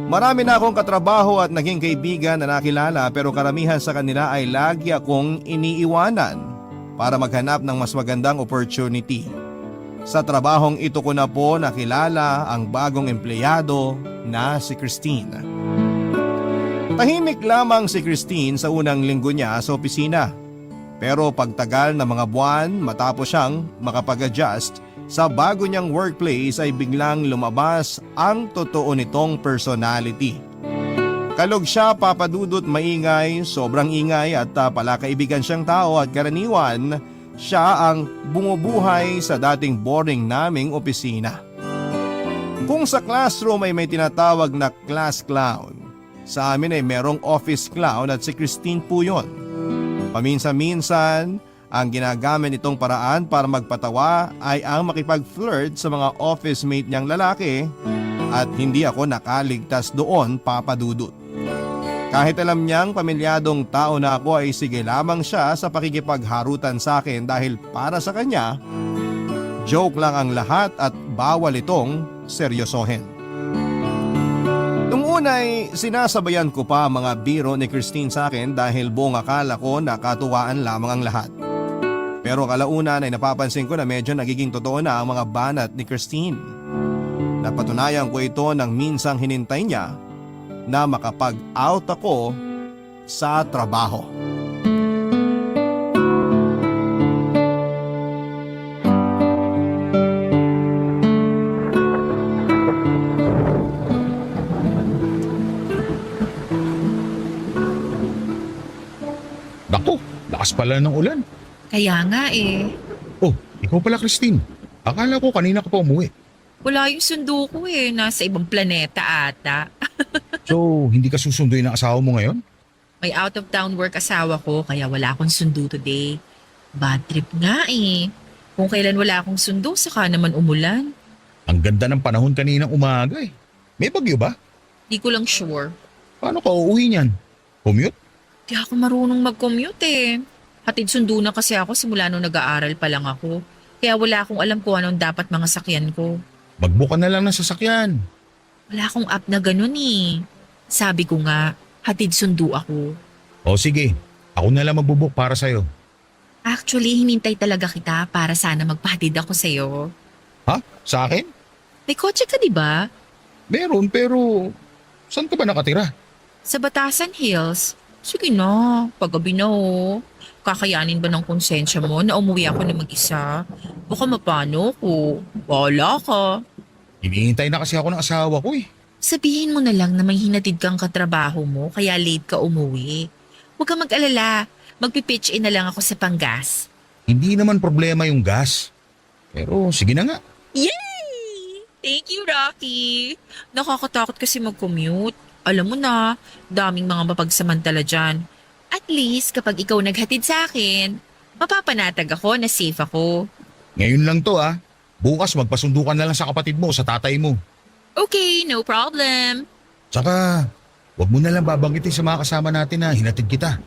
Marami na akong katrabaho at naging kaibigan na nakilala pero karamihan sa kanila ay lagi akong iniiwanan para maghanap ng mas magandang opportunity. Sa trabahong ito ko na po nakilala ang bagong empleyado na si Christine. Tahimik lamang si Christine sa unang linggo niya sa opisina. Pero pagtagal na mga buwan matapos siyang makapag-adjust sa bago niyang workplace ay biglang lumabas ang totoo nitong personality. Kalog siya, papadudot, maingay, sobrang ingay at palakaibigan siyang tao at karaniwan siya ang bumubuhay sa dating boring naming opisina. Kung sa classroom ay may tinatawag na class clown, sa amin ay merong office clown at si Christine po yun. Paminsan-minsan, ang ginagamit nitong paraan para magpatawa ay ang makipag-flirt sa mga office mate niyang lalaki at hindi ako nakaligtas doon, papadudot. Kahit alam niyang pamilyadong tao na ako ay sige lamang siya sa pakikipagharutan sa akin dahil para sa kanya, joke lang ang lahat at bawal itong seryosohin. Nung unay, sinasabayan ko pa ang mga biro ni Christine sa akin dahil buong akala ko nakatuwaan lamang ang lahat. Pero kalaunan ay napapansin ko na medyo nagiging totoo na ang mga banat ni Christine. Napatunayan ko ito nang minsang hinintay niya na makapag-out ako sa trabaho. lakas pala ng ulan. Kaya nga eh. Oh, ikaw pala Christine. Akala ko kanina ka pa umuwi. Wala yung sundo ko eh. Nasa ibang planeta ata. So, hindi ka susunduin ng asawa mo ngayon? May out of town work asawa ko kaya wala akong sundo today. Bad trip nga eh. Kung kailan wala akong sundo, saka naman umulan. Ang ganda ng panahon kaninang umaga eh. May bagyo ba? Di ko lang sure. Paano ka uuwi niyan? Commute? Di ako marunong mag-commute eh. Hatid sundo na kasi ako simula nung nag-aaral pa lang ako. Kaya wala akong alam kung anong dapat mga sakyan ko. Magbuka na lang ng sasakyan. Wala akong app na ganun eh. Sabi ko nga, hatid sundo ako. O sige, ako na lang magbubuk para sa'yo. Actually, hinintay talaga kita para sana magpahatid ako sa'yo. Ha? Sa akin? May kotse ka di ba? Meron pero saan ka ba nakatira? Sa Batasan Hills. Sige na, paggabi na oh. Kakayanin ba ng konsensya mo na umuwi ako na mag-isa? Baka mapano ko. Wala ka. Hinihintay na kasi ako ng asawa ko eh. Sabihin mo na lang na may hinatid kang katrabaho mo kaya late ka umuwi. Huwag kang mag-alala. Magpipitch in na lang ako sa panggas. Hindi naman problema yung gas. Pero sige na nga. Yay! Thank you, Rocky. Nakakatakot kasi mag-commute. Alam mo na, daming mga mapagsamantala dyan. At least kapag ikaw naghatid sa akin, mapapanatag ako na safe ako. Ngayon lang to ah. Bukas magpasundukan na lang sa kapatid mo, sa tatay mo. Okay, no problem. Tsaka, wag mo na lang babanggitin sa mga kasama natin na hinatid kita.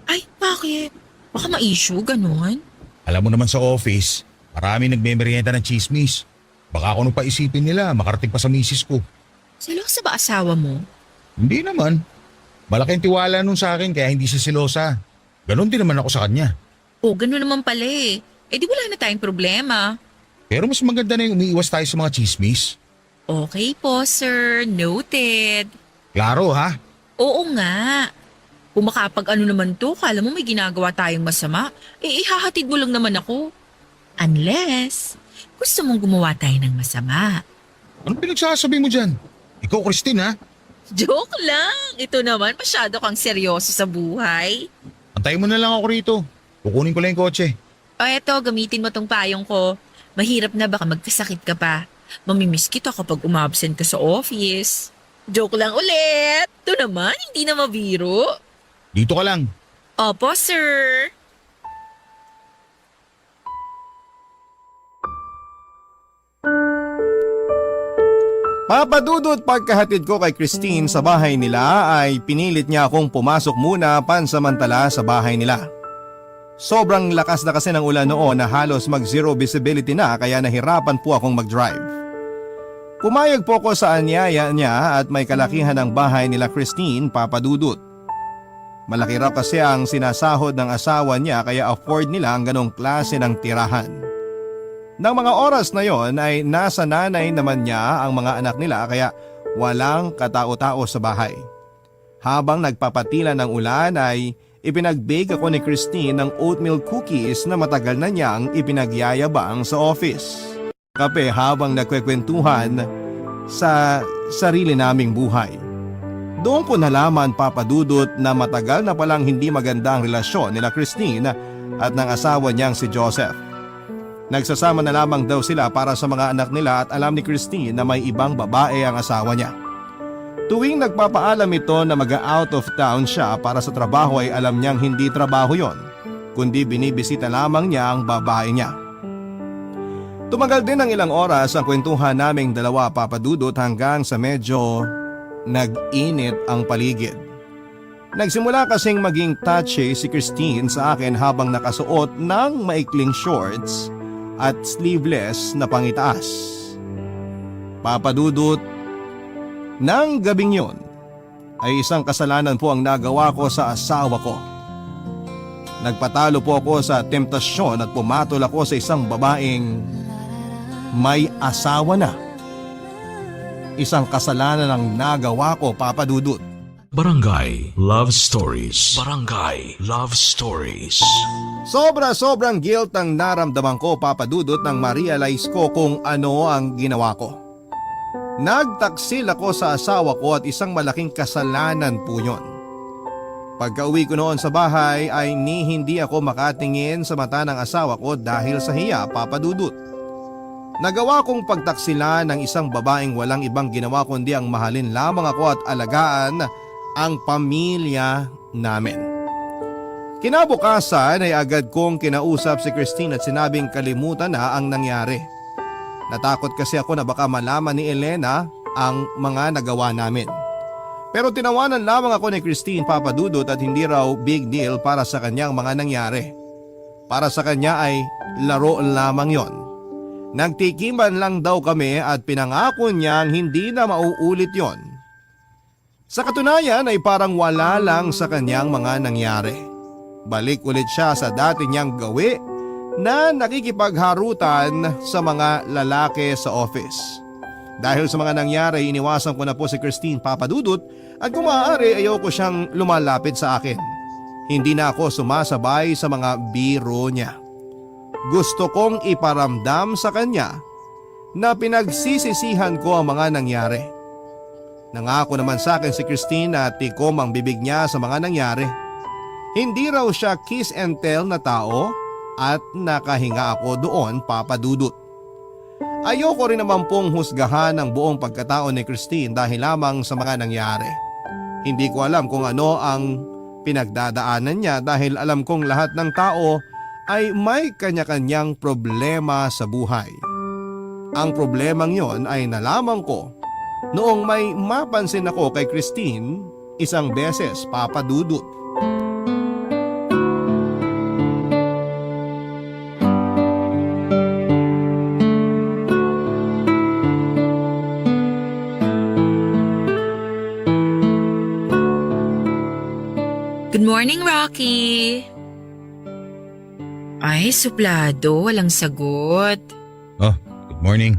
Ay, bakit? Baka ma-issue, ganun. Alam mo naman sa office, marami nagmemeryenda ng chismis. Baka kung pa isipin nila, makarating pa sa misis ko. Selosa ba asawa mo? Hindi naman. Malaking tiwala nun sa akin kaya hindi siya selosa. Ganon din naman ako sa kanya. O, ganun naman pala eh. Eh di wala na tayong problema. Pero mas maganda na yung umiiwas tayo sa mga chismis. Okay po, sir. Noted. Klaro ha? Oo nga. Kung makapag-ano naman to, kala mo may ginagawa tayong masama, eh ihahatid mo lang naman ako. Unless, gusto mong gumawa tayo ng masama. Anong pinagsasabi mo dyan? Ikaw, Christine ha? Joke lang. Ito naman, masyado kang seryoso sa buhay. Antayin mo na lang ako rito. Kukunin ko lang yung kotse. O eto, gamitin mo tong payong ko. Mahirap na baka magkasakit ka pa. Mamimiss kita kapag umabsent ka sa office. Joke lang ulit. Ito naman, hindi na mabiro. Dito ka lang. Opo, sir. Papadudot pagkahatid ko kay Christine sa bahay nila ay pinilit niya akong pumasok muna pansamantala sa bahay nila. Sobrang lakas na kasi ng ulan noon na halos mag-zero visibility na kaya nahirapan po akong mag-drive. Pumayag po ko sa anyaya niya at may kalakihan ng bahay nila Christine, Papadudot. Malaki raw kasi ang sinasahod ng asawa niya kaya afford nila ang ganong klase ng tirahan. Nang mga oras na yon ay nasa nanay naman niya ang mga anak nila kaya walang katao-tao sa bahay. Habang nagpapatila ng ulan ay ipinag-bake ako ni Christine ng oatmeal cookies na matagal na niyang ipinagyayabang sa office. Kape habang nagkwekwentuhan sa sarili naming buhay. Doon ko nalaman, Papadudot, na matagal na palang hindi maganda ang relasyon nila Christine at ng asawa niyang si Joseph. Nagsasama na lamang daw sila para sa mga anak nila at alam ni Christine na may ibang babae ang asawa niya. Tuwing nagpapaalam ito na mag-out of town siya para sa trabaho ay alam niyang hindi trabaho yon, kundi binibisita lamang niya ang babae niya. Tumagal din ng ilang oras ang kwentuhan naming dalawa, Papadudot, hanggang sa medyo nag-init ang paligid. Nagsimula kasing maging touchy si Christine sa akin habang nakasuot ng maikling shorts at sleeveless na pangitaas. Papadudot, nang gabing yon ay isang kasalanan po ang nagawa ko sa asawa ko. Nagpatalo po ako sa temptasyon at pumatol ako sa isang babaeng may asawa na. Isang kasalanan ang nagawa ko, Papadudot. Barangay Love Stories. Barangay Love Stories. Sobrang guilt ang naramdaman ko, Papadudot, nang ma-realize ko kung ano ang ginawa ko. Nagtaksil ako sa asawa ko at isang malaking kasalanan po yun. Pagka-uwi ko noon sa bahay ay hindi ako makatingin sa mata ng asawa ko dahil sa hiya, Papa Dudut. Nagawa kong pagtaksila ng isang babaeng walang ibang ginawa kundi ang mahalin lamang ako at alagaan ang pamilya namin. Kinabukasan ay agad kong kinausap si Christine at sinabing kalimutan na ang nangyari. Natakot kasi ako na baka malaman ni Elena ang mga nagawa namin. Pero tinawanan lamang ako ni Christine, Papa Dudut, at hindi raw big deal para sa kanyang mga nangyari. Para sa kanya ay laro lamang yon. Nagtikiman lang daw kami at pinangako niyang hindi na mauulit yon. Sa katunayan ay parang wala lang sa kanyang mga nangyari. Balik ulit siya sa dati niyang gawi na nakikipagharutan sa mga lalaki sa office. Dahil sa mga nangyari, iniwasan ko na po si Christine, Papa Dudut, at kung maaari ayoko siyang lumalapit sa akin. Hindi na ako sumasabay sa mga biro niya. Gusto kong iparamdam sa kanya na pinagsisisihan ko ang mga nangyari. Nangako naman sa akin si Christine na tikom ang bibig niya sa mga nangyari. Hindi raw siya kiss and tell na tao at nakahinga ako doon, Papa Dudut. Ayoko rin naman pong husgahan ang buong pagkatao ni Christine dahil lamang sa mga nangyari. Hindi ko alam kung ano ang pinagdadaanan niya dahil alam kong lahat ng tao ay may kanya-kanyang problema sa buhay. Ang problemang yon ay nalaman ko noong may mapansin ako kay Christine isang beses, Papa Dudut. Good morning, Rocky! Ay, suplado. Walang sagot. Oh, good morning.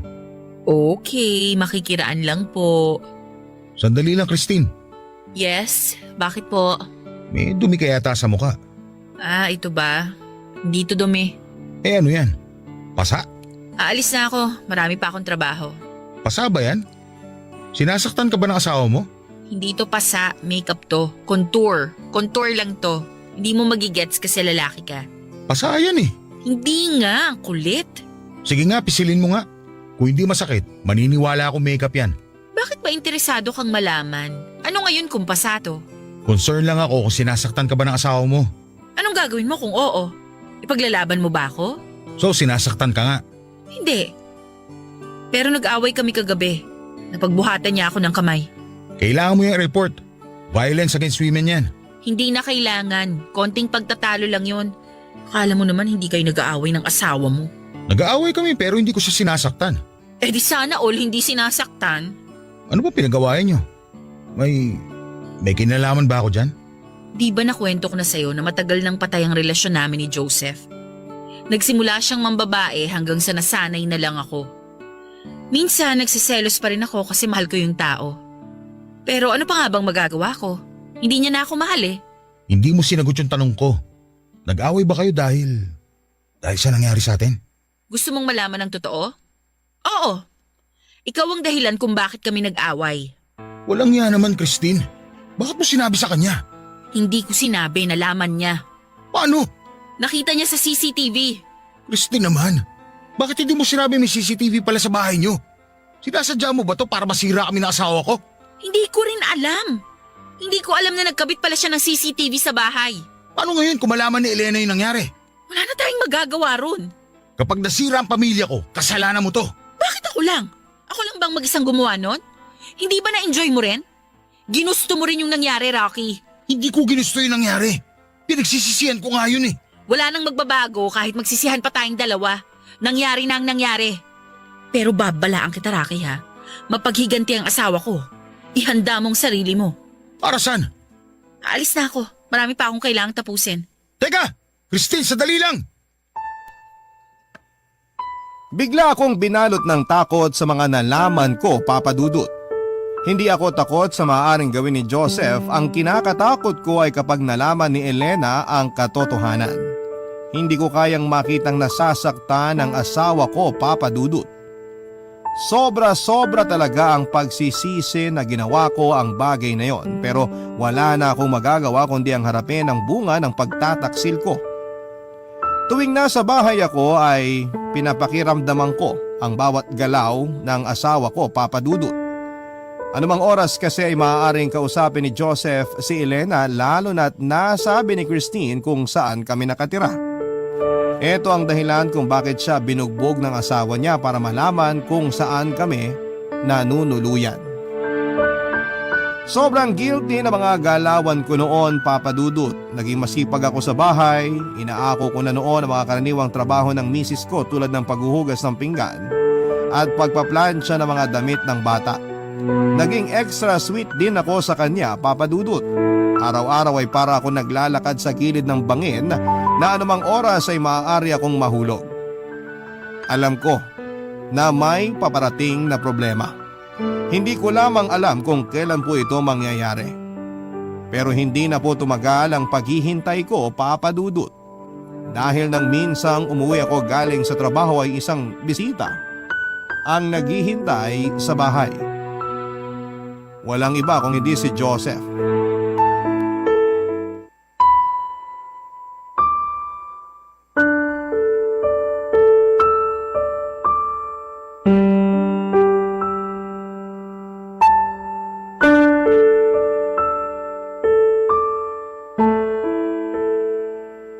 Okay, makikiraan lang po. Sandali lang, Christine. Yes, bakit po? May dumi ka yata sa mukha. Ah, ito ba? Hindi to dumi. Eh ano yan? Pasa? Aalis na ako. Marami pa akong trabaho. Pasa ba yan? Sinasaktan ka ba ng asawa mo? Hindi to pasa, makeup to. Contour. Contour lang to. Hindi mo magigets kasi lalaki ka. Pasa yan eh. Hindi nga, ang kulit. Sige nga, pisilin mo nga. Kung hindi masakit, maniniwala akong makeup yan. Bakit ba interesado kang malaman? Ano ngayon kung pasa to? Concern lang ako kung sinasaktan ka ba ng asawa mo. Anong gagawin mo kung oo? Ipaglalaban mo ba ako? So sinasaktan ka nga. Hindi. Pero nag-away kami kagabi. Napagbuhatan niya ako ng kamay. Kailangan mo yung report. Violence against women yan. Hindi na kailangan. Konting pagtatalo lang yun. Akala mo naman hindi kayo nag-aaway ng asawa mo. Nag-aaway kami pero hindi ko siya sinasaktan. Eh di sana all hindi sinasaktan. Ano ba pinagawayan nyo? May kinalaman ba ako dyan? Di ba nakwento ko na sa'yo na matagal nang patay ang relasyon namin ni Joseph? Nagsimula siyang mambabae hanggang sa nasanay na lang ako. Minsan nagsiselos pa rin ako kasi mahal ko yung tao. Pero ano pa nga bang magagawa ko? Hindi niya na ako mahal eh. Hindi mo sinagot yung tanong ko. Nag-away ba kayo dahil sa nangyari sa atin? Gusto mong malaman ng totoo? Oo. Ikaw ang dahilan kung bakit kami nag-away. Walang yan naman, Christine. Bakit mo sinabi sa kanya? Hindi ko sinabi, nalaman niya. Paano? Nakita niya sa CCTV. Christine naman, bakit hindi mo sinabi may CCTV pala sa bahay niyo? Sinasadya mo ba to para masira kami ng asawa ko? Hindi ko rin alam. Hindi ko alam na nagkabit pala siya ng CCTV sa bahay. Paano ngayon kung malaman ni Elena yung nangyari? Wala na tayong magagawa ron. Kapag nasira ang pamilya ko, kasalanan mo to. Bakit ako lang? Ako lang bang mag-isang gumawa nun? Hindi ba na-enjoy mo rin? Ginusto mo rin yung nangyari, Rocky. Hindi ko ginusto yung nangyari. Pinagsisisihan ko nga yun eh. Wala nang magbabago kahit magsisihan pa tayong dalawa. Nangyari na ang nangyari. Pero babalaan kita, Rocky ha. Mapaghiganti ang asawa ko. Ihanda mong sarili mo. Para saan? Aalis na ako. Marami pa akong kailangang tapusin. Teka! Christine, sadali lang! Bigla akong binalot ng takot sa mga nalaman ko, Papa Dudut. Hindi ako takot sa maaaring gawin ni Joseph. Ang kinakatakot ko ay kapag nalaman ni Elena ang katotohanan. Hindi ko kayang makitang nasasaktan ang asawa ko, Papa Dudut. Sobra-sobra talaga ang pagsisisi na ginawa ko ang bagay na yon, pero wala na akong magagawa kundi ang harapin ang bunga ng pagtataksil ko. Tuwing nasa bahay ako ay pinapakiramdaman ko ang bawat galaw ng asawa ko, Papa Dudut. Anumang oras kasi ay maaaring kausapin ni Joseph si Elena, lalo na't nasabi ni Christine kung saan kami nakatira. Ito ang dahilan kung bakit siya binugbog ng asawa niya para malaman kung saan kami nanunuluyan. Sobrang guilty na mga galawan ko noon, Papa Dudut. Naging masipag ako sa bahay, inaako ko na noon ang mga karaniwang trabaho ng misis ko tulad ng paghuhugas ng pinggan at pagpaplansya ng mga damit ng bata. Naging extra sweet din ako sa kanya, Papa Dudut. Araw-araw ay para ako naglalakad sa gilid ng bangin na anumang oras ay maaari akong mahulog. Alam ko na may paparating na problema. Hindi ko lamang alam kung kailan po ito mangyayari. Pero hindi na po tumagal ang paghihintay ko, Papa Dudut. Dahil nang minsang umuwi ako galing sa trabaho ay isang bisita ang naghihintay sa bahay. Walang iba kung hindi si Joseph.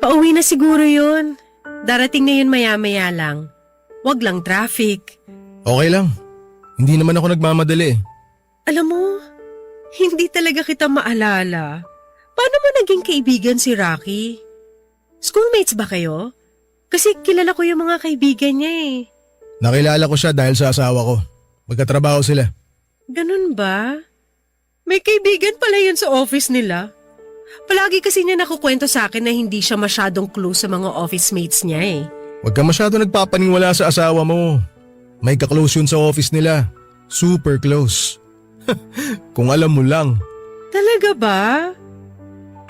Pauwi na siguro yun. Darating na yun maya-maya lang. Wag lang traffic. Okay lang. Hindi naman ako nagmamadali. Alam mo, hindi talaga kita maalala. Paano mo naging kaibigan si Rocky? Schoolmates ba kayo? Kasi kilala ko yung mga kaibigan niya eh. Nakilala ko siya dahil sa asawa ko. Magkatrabaho sila. Ganun ba? May kaibigan pala yun sa office nila. Palagi kasi niya nakukwento sa akin na hindi siya masyadong close sa mga office mates niya eh. Huwag ka masyado nagpapaniwala sa asawa mo. May ka-close yun sa office nila. Super close. Kung alam mo lang. Talaga ba?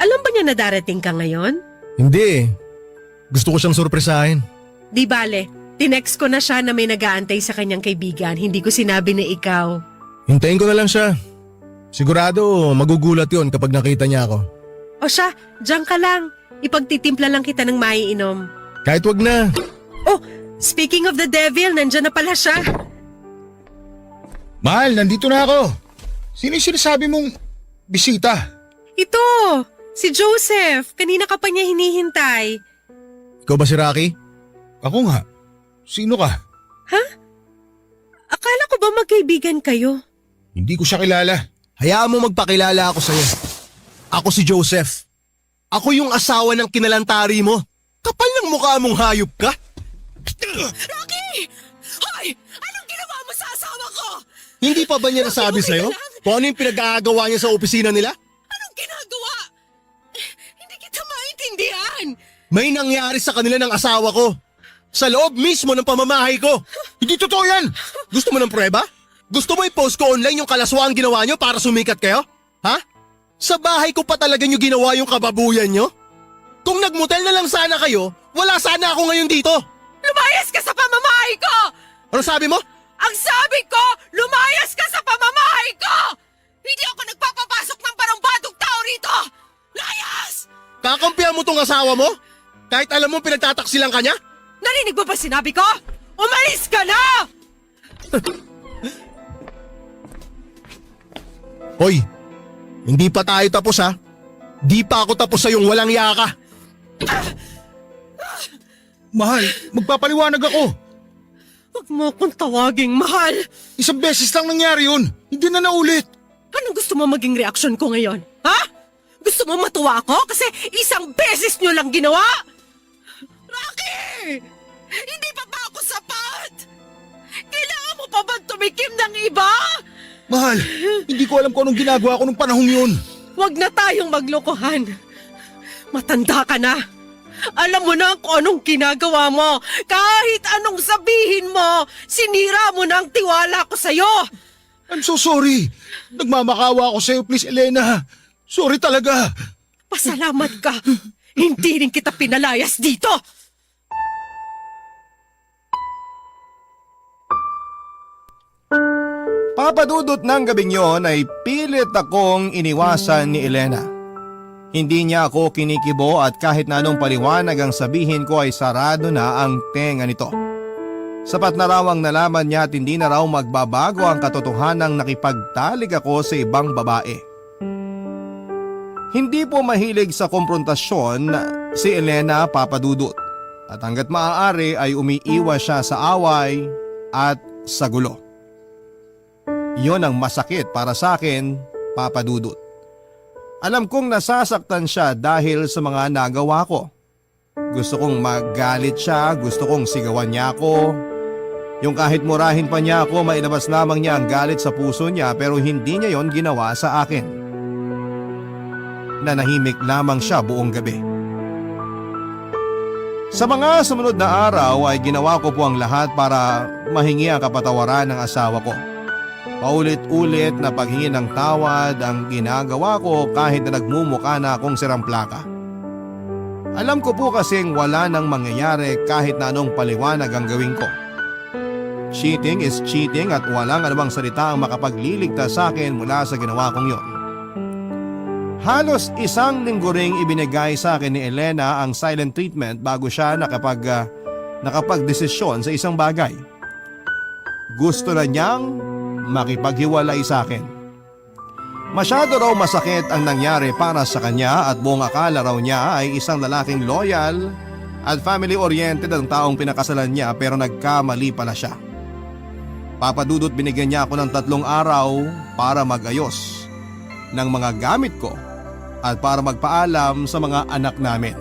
Alam ba niya na darating ka ngayon? Hindi eh. Gusto ko siyang sorpresahin. Di bale, tinext ko na siya na may nag-aantay sa kanyang kaibigan. Hindi ko sinabi na ikaw. Hintayin ko na lang siya. Sigurado magugulat yon kapag nakita niya ako. O siya, diyan ka lang. Ipagtitimpla lang kita ng maiinom. Kahit wag na. Oh, speaking of the devil, nandyan na pala siya. Mahal, nandito na ako. Sino yung sinasabi mong bisita? Ito, si Joseph. Kanina ka pa niya hinihintay. Ikaw ba si Rocky? Ako nga. Sino ka? Akala ko ba magkaibigan kayo? Hindi ko siya kilala. Hayaan mo magpakilala ako sa'yo. Ako si Joseph. Ako yung asawa ng kinalantari mo. Kapal ng mukha mong hayop ka. Rocky! Hoy! Anong ginawa mo sa asawa ko? Hindi pa ba niya nasabi sa'yo kung ano yung pinag-aagawa niya sa opisina nila? Anong ginagawa? Hindi kita maintindihan. May nangyari sa kanila ng asawa ko. Sa loob mismo ng pamamahay ko. Hindi totoo yan. Gusto mo ng prueba? Gusto mo i-post ko online yung kalaswang ginawa nyo para sumikat kayo? Ha? Sa bahay ko pa talaga nyo ginawa yung kababuyan nyo? Kung nagmotel na lang sana kayo, wala sana ako ngayon dito. Lumayas ka sa pamamahay ko! Ano sabi mo? Ang sabi ko, lumayas ka sa pamamahay ko! Hindi ako nagpapapasok ng barumbadong tao rito! Layas! Kakampihan mo tong asawa mo? Kahit alam mo pinagtataksilan ka niya? Narinig mo ba sinabi ko? Umalis ka na! Hoy, hindi pa tayo tapos ha. Di pa ako tapos sa yung walang yaka. Mahal, magpapaliwanag ako. Huwag mo akong tawaging mahal. Isang beses lang nangyari yun. Hindi na naulit. Anong gusto mo maging reaksyon ko ngayon? Ha? Gusto mo matuwa ako kasi isang beses nyo lang ginawa? Rocky! Hindi pa ba ako sapat? Kailangan mo pa ba tumikim ng iba? Mahal, hindi ko alam kung anong ginagawa ko nung panahong yun. Huwag na tayong maglokohan. Matanda ka na. Alam mo na kung anong ginagawa mo. Kahit anong sabihin mo, sinira mo na ang tiwala ko sa'yo. I'm so sorry. Nagmamakawa ako sa'yo, please, Elena. Sorry talaga. Pasalamat ka. Hindi rin kita pinalayas dito. Papadudot ng gabing yon ay pilit akong iniwasan ni Elena. Hindi niya ako kinikibo at kahit na anong paliwanag ang sabihin ko ay sarado na ang tenga nito. Sapat na raw ang nalaman niya at hindi na raw magbabago ang katotohanang nakipagtalik ako sa ibang babae. Hindi po mahilig sa komprontasyon si Elena, Papadudot, at hanggat maaari ay umiiwas siya sa away at sa gulo. Yon ang masakit para sa akin, Papadudot. Alam kong nasasaktan siya dahil sa mga nagawa ko. Gusto kong magalit siya, gusto kong sigawan niya ako. Yung kahit murahin pa niya ako, mailabas lamang niya ang galit sa puso niya pero hindi niya yon ginawa sa akin. Nanahimik lamang siya buong gabi. Sa mga sumunod na araw ay ginawa ko po ang lahat para mahingi ang kapatawaran ng asawa ko. Paulit-ulit na paghingi ng tawad ang ginagawa ko kahit na nagmumukha na akong sirang plaka. Alam ko po kasing wala nang mangyayari kahit na anong paliwanag ang gawin ko. Cheating is cheating at walang anumang salita ang makapagliligtas sa akin mula sa ginawa kong yon. Halos isang linggo ring ibinigay sa akin ni Elena ang silent treatment bago siya nakapagdesisyon sa isang bagay. Gusto na niyang makipaghiwalay sa akin. Masyado raw masakit ang nangyari para sa kanya at buong akala raw niya ay isang lalaking loyal at family-oriented ang taong pinakasalan niya pero nagkamali pala siya. Papadudot binigyan niya ako ng 3 araw para magayos ng mga gamit ko at para magpaalam sa mga anak namin.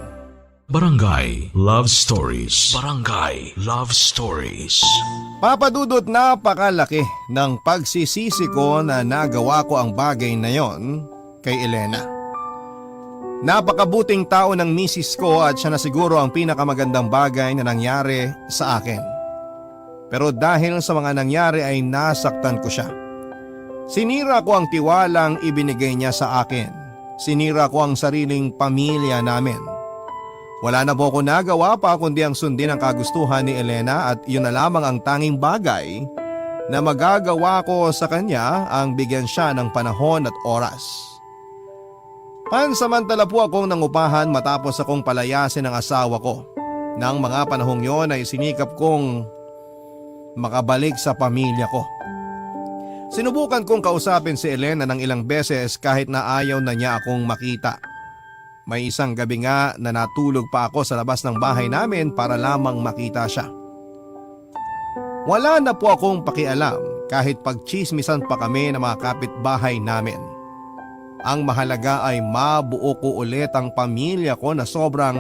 Barangay Love Stories. Barangay Love Stories. Papadudot, napakalaki ng pagsisisi ko na nagawa ko ang bagay na yon kay Elena. Napakabuting tao ng misis ko at siya na siguro ang pinakamagandang bagay na nangyari sa akin. Pero dahil sa mga nangyari ay nasaktan ko siya. Sinira ko ang tiwalang ibinigay niya sa akin. Sinira ko ang sariling pamilya namin. Wala na po ako nagawa pa kundi ang sundin ang kagustuhan ni Elena at yun na lamang ang tanging bagay na magagawa ko sa kanya ang bigyan siya ng panahon at oras. Pansamantala po akong nangupahan matapos akong palayasin ng asawa ko. Nang mga panahong yon ay sinikap kong makabalik sa pamilya ko. Sinubukan kong kausapin si Elena ng ilang beses kahit na ayaw na niya akong makita. May isang gabi nga na natulog pa ako sa labas ng bahay namin para lamang makita siya. Wala na po akong pakialam kahit pagchismisan pa kami ng mga kapitbahay namin. Ang mahalaga ay mabuo ko ulit ang pamilya ko na sobrang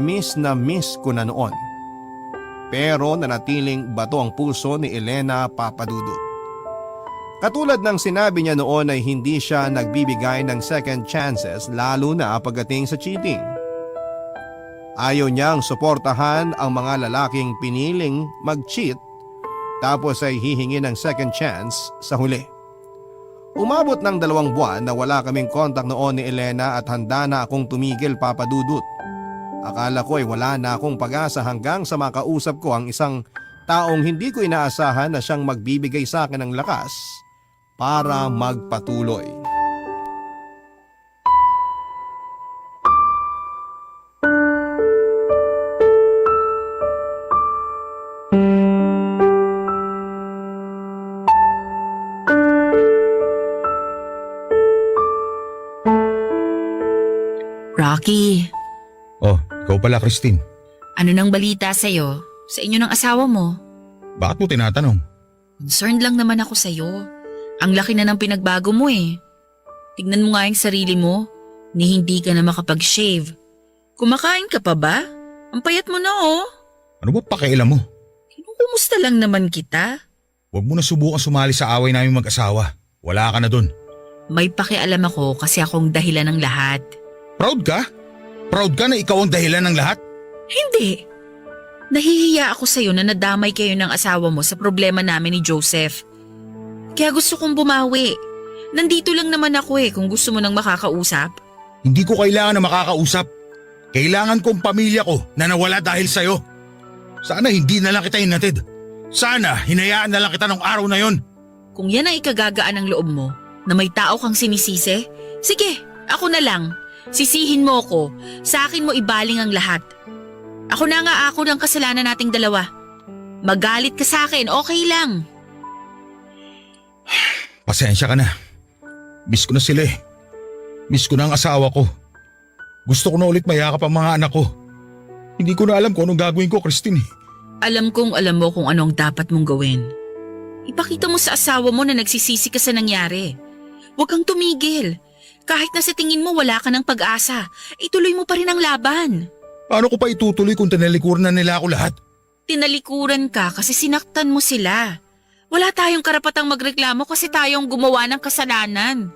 miss na miss ko na noon. Pero nanatiling bato ang puso ni Elena, Papadudot. Katulad ng sinabi niya noon ay hindi siya nagbibigay ng second chances lalo na pagdating sa cheating. Ayaw niyang suportahan ang mga lalaking piniling mag-cheat tapos ay hihingi ng second chance sa huli. Umabot ng 2 buwan na wala kaming kontak noon ni Elena at handa na akong tumigil, Papadudot. Akala ko ay wala na akong pag-asa hanggang sa makausap ko ang isang taong hindi ko inaasahan na siyang magbibigay sa akin ng lakas para magpatuloy. Rocky, Oh, ikaw pala, Christine. ano nang balita sa'yo? Sa inyo ng asawa mo? Bakit mo tinatanong? Concerned lang naman ako sa'yo. Ang laki na ng pinagbago mo eh. Tignan mo nga yung sarili mo, ni hindi ka na makapag-shave. Kumakain ka pa ba? Ang payat mo na oh. Ano ba pakialam mo? Kinukumusta lang naman kita. Huwag mo na subukan sumali sa away namin mag-asawa. Wala ka na dun. May pakialam ako kasi akong dahilan ng lahat. Proud ka? Proud ka na ikaw ang dahilan ng lahat? Hindi. Nahihiya ako sa'yo na nadamay kayo ng asawa mo sa problema namin ni Joseph. Kaya gusto kong bumawi. Nandito lang naman ako eh kung gusto mo nang makakausap. Hindi ko kailangan na makakausap. Kailangan kong pamilya ko na nawala dahil sa'yo. Sana hindi na lang kita hinatid. Sana hinayaan na lang kita nung araw na yon. Kung yan ang ikagagaan ng loob mo, na may tao kang sinisisi, sige, ako na lang. Sisihin mo ko, sa akin mo ibaling ang lahat. Ako na nga ako ng kasalanan nating dalawa. Magalit ka sa akin, okay lang. Pasensya ka na. Miss ko na sila eh. Miss ko na ang asawa ko. Gusto ko na ulit mayakap ang mga anak ko. Hindi ko na alam kung anong gagawin ko, Christine. Alam kong alam mo kung ano ang dapat mong gawin. Ipakita mo sa asawa mo na nagsisisi ka sa nangyari. Huwag kang tumigil. Kahit na sa tingin mo wala ka ng pag-asa, ituloy mo pa rin ang laban. Paano ko pa itutuloy kung tinalikuran na nila ako lahat? Tinalikuran ka kasi sinaktan mo sila. Wala tayong karapatang magreklamo kasi tayong gumawa ng kasalanan.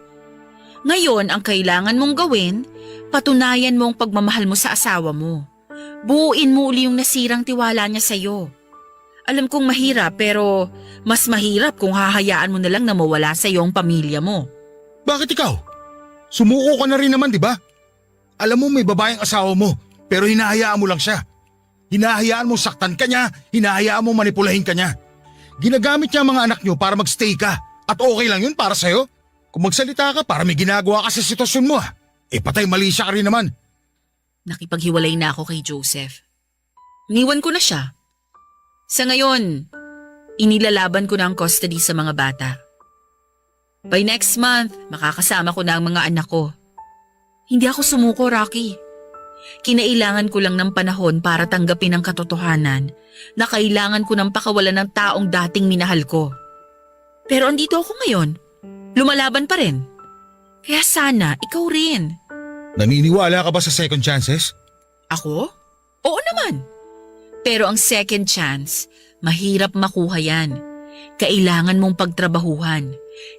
Ngayon, ang kailangan mong gawin, patunayan mo ang pagmamahal mo sa asawa mo. Buuin mo uli yung nasirang tiwala niya sa'yo. Alam kong mahirap pero mas mahirap kung hahayaan mo na lang na mawala sa iyo ang pamilya mo. Bakit ikaw? Sumuko ka na rin naman, di ba? Alam mo may babaeng asawa mo, pero hinahayaan mo lang siya. Hinahayaan mo saktan ka niya, hinahayaan mo manipulahin ka niya. Ginagamit niya ang mga anak niyo para magstay ka, at okay lang yun para sa'yo. Kung magsalita ka para may ginagawa ka sa sitwasyon mo, patay mali siya ka rin naman. Nakipaghiwalay na ako kay Joseph. Iniwan ko na siya. Sa ngayon, inilalaban ko na ang custody sa mga bata. By next month, makakasama ko na ang mga anak ko. Hindi ako sumuko, Rocky. Kinailangan ko lang ng panahon para tanggapin ang katotohanan na kailangan ko ng pakawalan ng taong dating minahal ko. Pero andito ako ngayon. Lumalaban pa rin. Kaya sana, ikaw rin. Naniniwala ka ba sa second chances? Ako? Oo naman. Pero ang second chance, mahirap makuha yan. Kailangan mong pagtrabahuhan.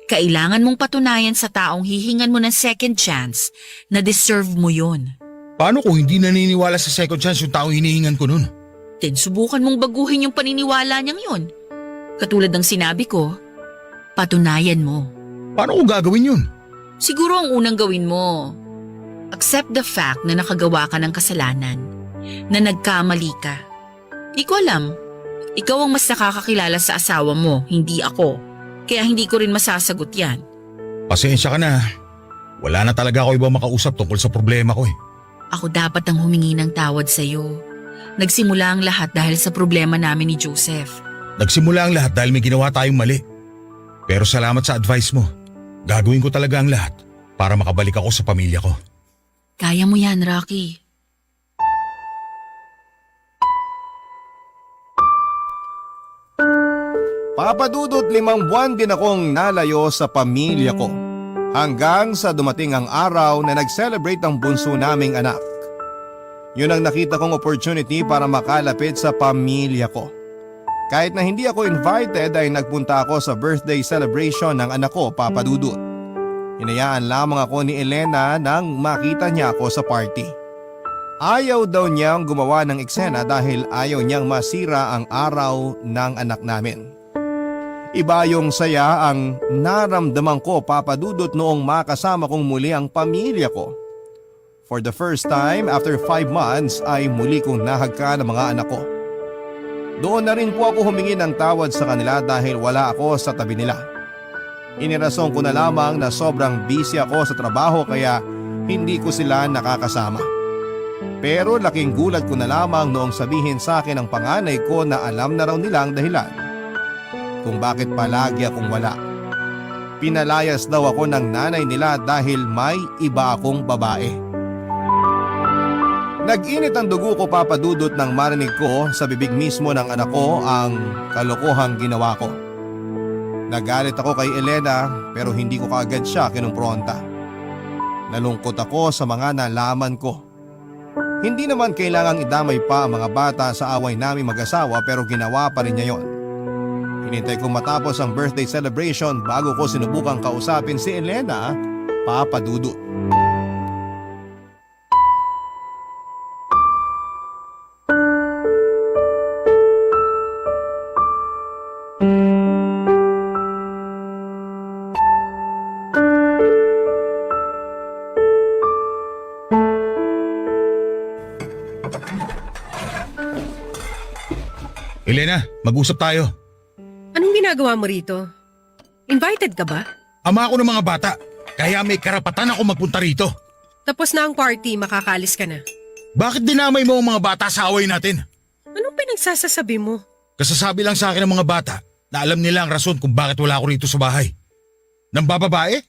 Kailangan mong patunayan sa taong hihingan mo ng second chance na deserve mo yun. Paano kung hindi naniniwala sa second chance yung taong hinihingan ko nun? Then subukan mong baguhin yung paniniwala niyang yun. Katulad ng sinabi ko, patunayan mo. Paano ko gagawin yun? Siguro ang unang gawin mo, accept the fact na nakagawa ka ng kasalanan, na nagkamali ka. Di ko alam, ikaw ang mas nakakakilala sa asawa mo, hindi ako. Kaya hindi ko rin masasagot yan. Pasensya ka na. Wala na talaga ako ibang makausap tungkol sa problema ko eh. Ako dapat ang humingi ng tawad sa'yo. Nagsimula ang lahat dahil sa problema namin ni Joseph. Nagsimula ang lahat dahil may ginawa tayong mali. Pero salamat sa advice mo. Gagawin ko talaga ang lahat para makabalik ako sa pamilya ko. Kaya mo yan, Rocky. Papadudot 5 buwan din akong nalayo sa pamilya ko. Hanggang sa dumating ang araw na nag-celebrate ang bunso naming anak. Yun ang nakita kong opportunity para makalapit sa pamilya ko. Kahit na hindi ako invited ay nagpunta ako sa birthday celebration ng anak ko, Papa Dudut. Hinayaan lamang ako ni Elena nang makita niya ako sa party. Ayaw daw niyang gumawa ng eksena dahil ayaw niyang masira ang araw ng anak namin. Iba yung saya ang naramdaman ko, Papa Dudut, noong makasama kong muli ang pamilya ko. For the first time after 5 months ay muli kong nahagka ng mga anak ko. Doon na rin po ako humingi ng tawad sa kanila dahil wala ako sa tabi nila. Inirason ko na lamang na sobrang busy ako sa trabaho kaya hindi ko sila nakakasama. Pero laking gulat ko na lamang noong sabihin sa akin ng panganay ko na alam na raw nila ang dahilan kung bakit palagi akong wala. Pinalayas daw ako ng nanay nila dahil may iba akong babae. Nag-init ang dugo ko, Papa Dudut, nang marinig ko sa bibig mismo ng anak ko ang kalokohang ginawa ko. Nagalit ako kay Elena pero hindi ko kaagad siya kinumpronta. Nalungkot ako sa mga nalaman ko. Hindi naman kailangang idamay pa ang mga bata sa away naming mag-asawa pero ginawa pa rin niya yon. Hinintay kong matapos ang birthday celebration bago ko sinubukang kausapin si Elena, Papa Dudut. Elena, mag-usap tayo. Anong ginagawa mo rito? Invited ka ba? Ama ako ng mga bata, kaya may karapatan ako magpunta rito. Tapos na ang party, makakalis ka na. Bakit dinamay mo ang mga bata sa away natin? Anong pinagsasasabi mo? Kasasabi lang sa akin ng mga bata na alam nila ang rason kung bakit wala ako rito sa bahay. Nang bababae?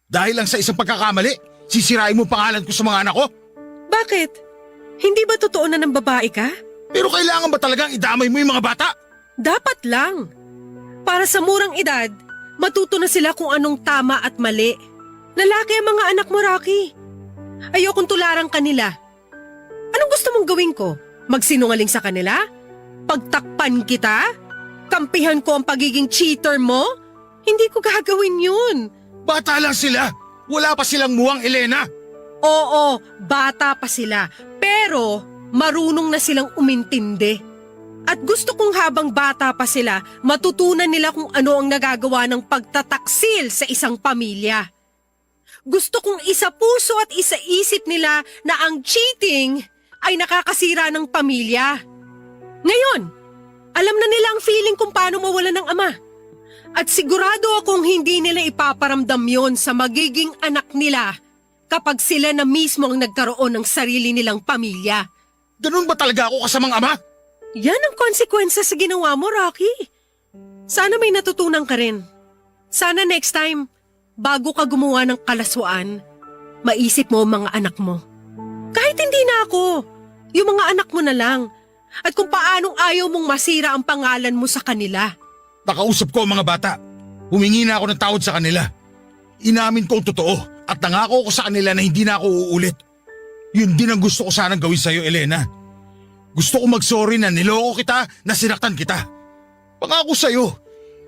Dahil lang sa isang pagkakamali, sisirain mo pangalan ko sa mga anak ko? Bakit? Hindi ba totoo na ng babae ka? Pero kailangan ba talagang idamay mo yung mga bata? Dapat lang. Para sa murang edad, matuto na sila kung anong tama at mali. Lalaki ang mga anak mo, Rocky. Ayokong tularang kanila. Anong gusto mong gawin ko? Magsinungaling sa kanila? Pagtakpan kita? Kampihan ko ang pagiging cheater mo? Hindi ko gagawin yun. Bata lang sila. Wala pa silang muwang, Elena. Oo, bata pa sila. Pero marunong na silang umintindi. At gusto kong habang bata pa sila, matutunan nila kung ano ang nagagawa ng pagtataksil sa isang pamilya. Gusto kong isa puso at isa isip nila na ang cheating ay nakakasira ng pamilya. Ngayon, alam na nila ang feeling kung paano mawala ng ama. At sigurado akong hindi nila ipaparamdam yon sa magiging anak nila kapag sila na mismo ang nagkaroon ng sarili nilang pamilya. Ganun ba talaga ako kasamang ama? Yan ang konsekwensya sa ginawa mo, Rocky. Sana may natutunan ka rin. Sana next time, bago ka gumawa ng kalaswaan, maisip mo ang mga anak mo. Kahit hindi na ako, yung mga anak mo na lang. At kung paanong ayaw mong masira ang pangalan mo sa kanila. Nakausap ko ang mga bata. Humingi na ako ng tawad sa kanila. Inamin ko ang totoo at nangako ko sa kanila na hindi na ako uulit. Yun din ang gusto ko sanang gawin sa'yo, Elena. Gusto ko mag-sorry na niloko kita, na sinaktan kita. Pangako sa'yo,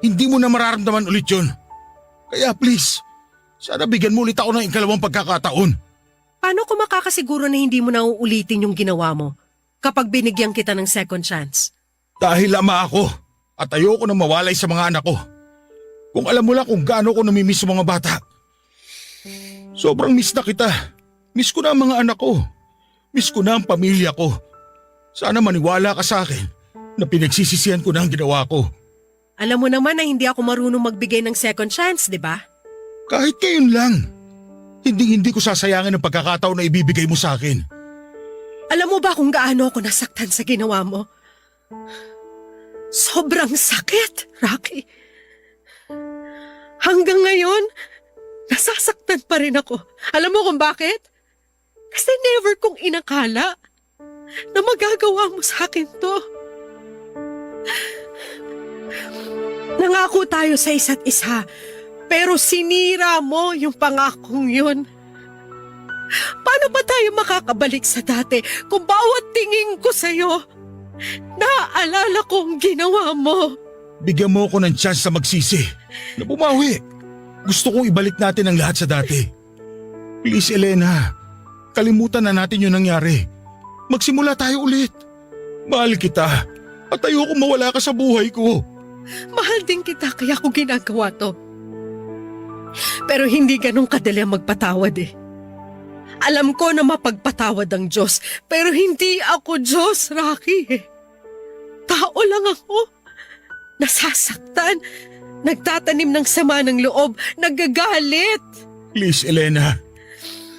hindi mo na mararamdaman ulit yun. Kaya please, sana bigyan mo ulit ako ng ikalawang pagkakataon. Paano ko makakasiguro na hindi mo na uulitin yung ginawa mo kapag binigyan kita ng second chance? Dahil ama ako at ayoko na mawalay sa mga anak ko. Kung alam mo lang kung gaano ko namimiss sa mga bata. Sobrang miss na kita. Miss ko na ang mga anak ko. Miss ko na ang pamilya ko. Sana maniwala ka sa akin na pinagsisisihan ko na ang ginawa ko. Alam mo naman na hindi ako marunong magbigay ng second chance, di ba? Kahit ngayon lang. Hindi ko sasayangin ang pagkakataon na ibibigay mo sa akin. Alam mo ba kung gaano ako nasaktan sa ginawa mo? Sobrang sakit, Rocky. Hanggang ngayon, nasasaktan pa rin ako. Alam mo kung bakit? Kasi never kong inakala na magagawa mo sa akin to. Nangako tayo sa isa't isa, pero sinira mo yung pangakong yun. Paano ba tayo makakabalik sa dati kung bawat tingin ko sa'yo, naaalala kong ginawa mo? Bigyan mo ako ng chance na magsisi, na bumawi. Gusto kong ibalik natin ang lahat sa dati. Please, Elena, kalimutan na natin yung nangyari. Magsimula tayo ulit. Mahal kita at ayoko mawala ka sa buhay ko. Mahal din kita kaya ako ginagawa to. Pero hindi ganun kadali ang magpatawad eh. Alam ko na mapagpatawad ang Diyos, pero hindi ako Diyos, Rocky. Tao lang ako. Nasasaktan, nagtatanim ng sama ng loob, nagagalit. Please, Elena.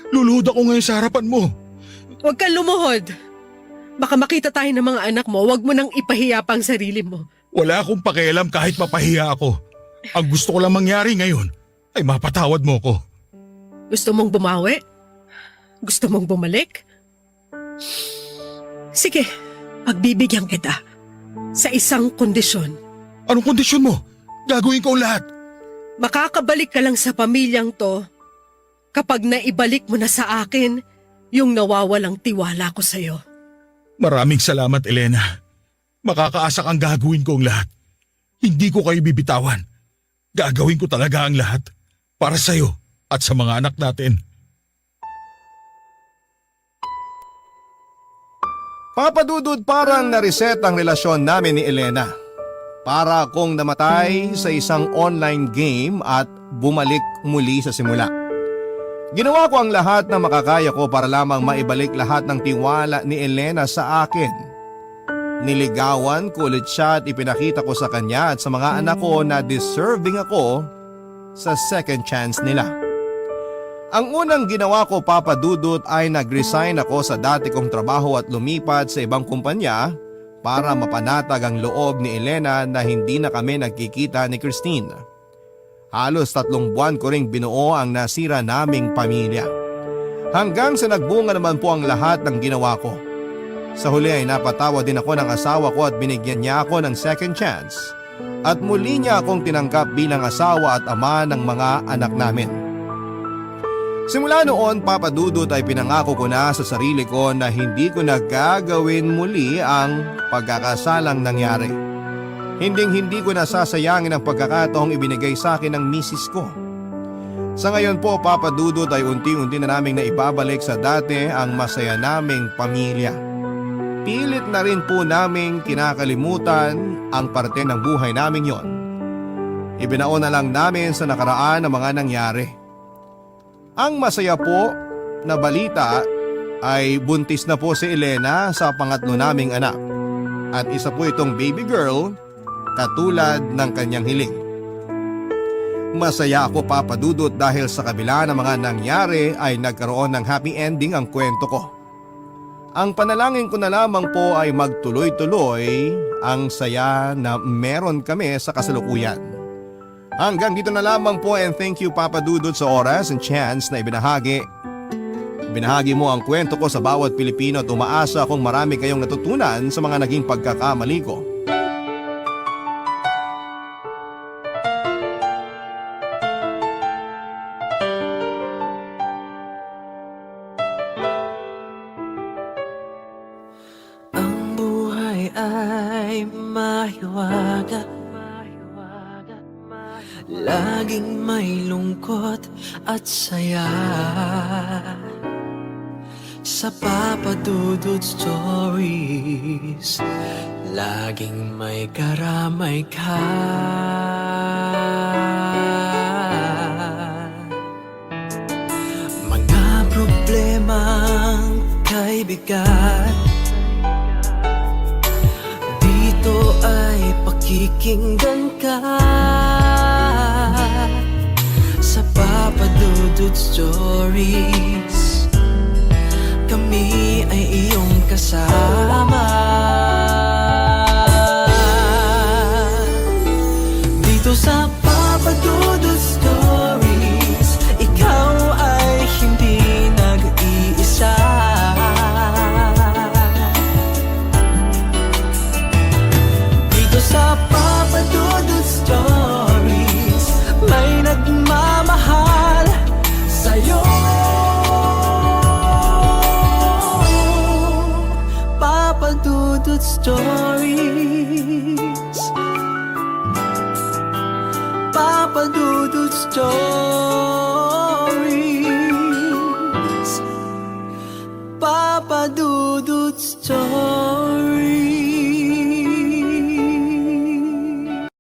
Luluhod ako ngayon sa harapan mo. Huwag kang lumuhod. Baka makita tayo ng mga anak mo, huwag mo nang ipahiya pa ang sarili mo. Wala akong pakialam kahit mapahiya ako. Ang gusto ko lang mangyari ngayon ay mapatawad mo ko. Gusto mong bumawi? Gusto mong bumalik? Sige, pagbibigyan kita. Sa isang kondisyon. Anong kondisyon mo? Gagawin ko ang lahat. Makakabalik ka lang sa pamilyang to kapag naibalik mo na sa akin yung nawawalang tiwala ko sa'yo. Maraming salamat, Elena. Makakaasa kang gagawin ko ang lahat. Hindi ko kayo bibitawan. Gagawin ko talaga ang lahat para sa'yo at sa mga anak natin. Papadudod, parang nareset ang relasyon namin ni Elena. Para akong namatay sa isang online game at bumalik muli sa simula. Ginawa ko ang lahat na makakaya ko para lamang maibalik lahat ng tiwala ni Elena sa akin. Niligawan ko ulit siya at ipinakita ko sa kanya at sa mga anak ko na deserving ako sa second chance nila. Ang unang ginawa ko, Papa Dudut, ay nag-resign ako sa dati kong trabaho at lumipat sa ibang kumpanya para mapanatag ang loob ni Elena na hindi na kami nagkikita ni Christine. Halos 3 buwan ko ring binuo ang nasira naming pamilya. Hanggang sa nagbunga naman po ang lahat ng ginawa ko. Sa huli ay napatawa din ako ng asawa ko at binigyan niya ako ng second chance. At muli niya akong tinanggap bilang asawa at ama ng mga anak namin. Simula noon, Papa Dudut, ay pinangako ko na sa sarili ko na hindi ko na gagawin muli ang pagkakasalang nangyari. Hindi ko na sasayangin ang pagkakataong ibinigay sa akin ng misis ko. Sa ngayon po, Papa Dudut, ay unti-unti na naming naibabalik sa dati ang masaya naming pamilya. Pilit na rin po naming kinakalimutan ang parte ng buhay namin yon. Ibinaon na lang namin sa nakaraan ang mga nangyari. Ang masaya po na balita ay buntis na po si Elena sa pangatlo naming anak. At isa po itong baby girl katulad ng kanyang hiling. Masaya ako, Papa Dudut, dahil sa kabila ng mga nangyari ay nagkaroon ng happy ending ang kwento ko. Ang panalangin ko na lamang po ay magtuloy-tuloy ang saya na meron kami sa kasalukuyan. Hanggang dito na lamang po, and thank you, Papa Dudut, sa oras and chance na ibinahagi mo ang kwento ko sa bawat Pilipino at umaasa akong marami kayong natutunan sa mga naging pagkakamali ko. Ang buhay ay mahiwaga, laging may lungkot at saya. Sa Papa Dudut Stories, laging may karamay ka. Mga problemang kay bigat, dito ay pakikinggan ka. Sa Papa Dudut Stories, kami ay iyong kasama. Dito sa Papa Dudut Stories, ikaw ay hindi nag-iisa. Dito sa Papa Dudut Stories, may nagmamahal sa'yo. Papa Dudut Stories, Papa Dudut Stories, Papa Dudut Stories.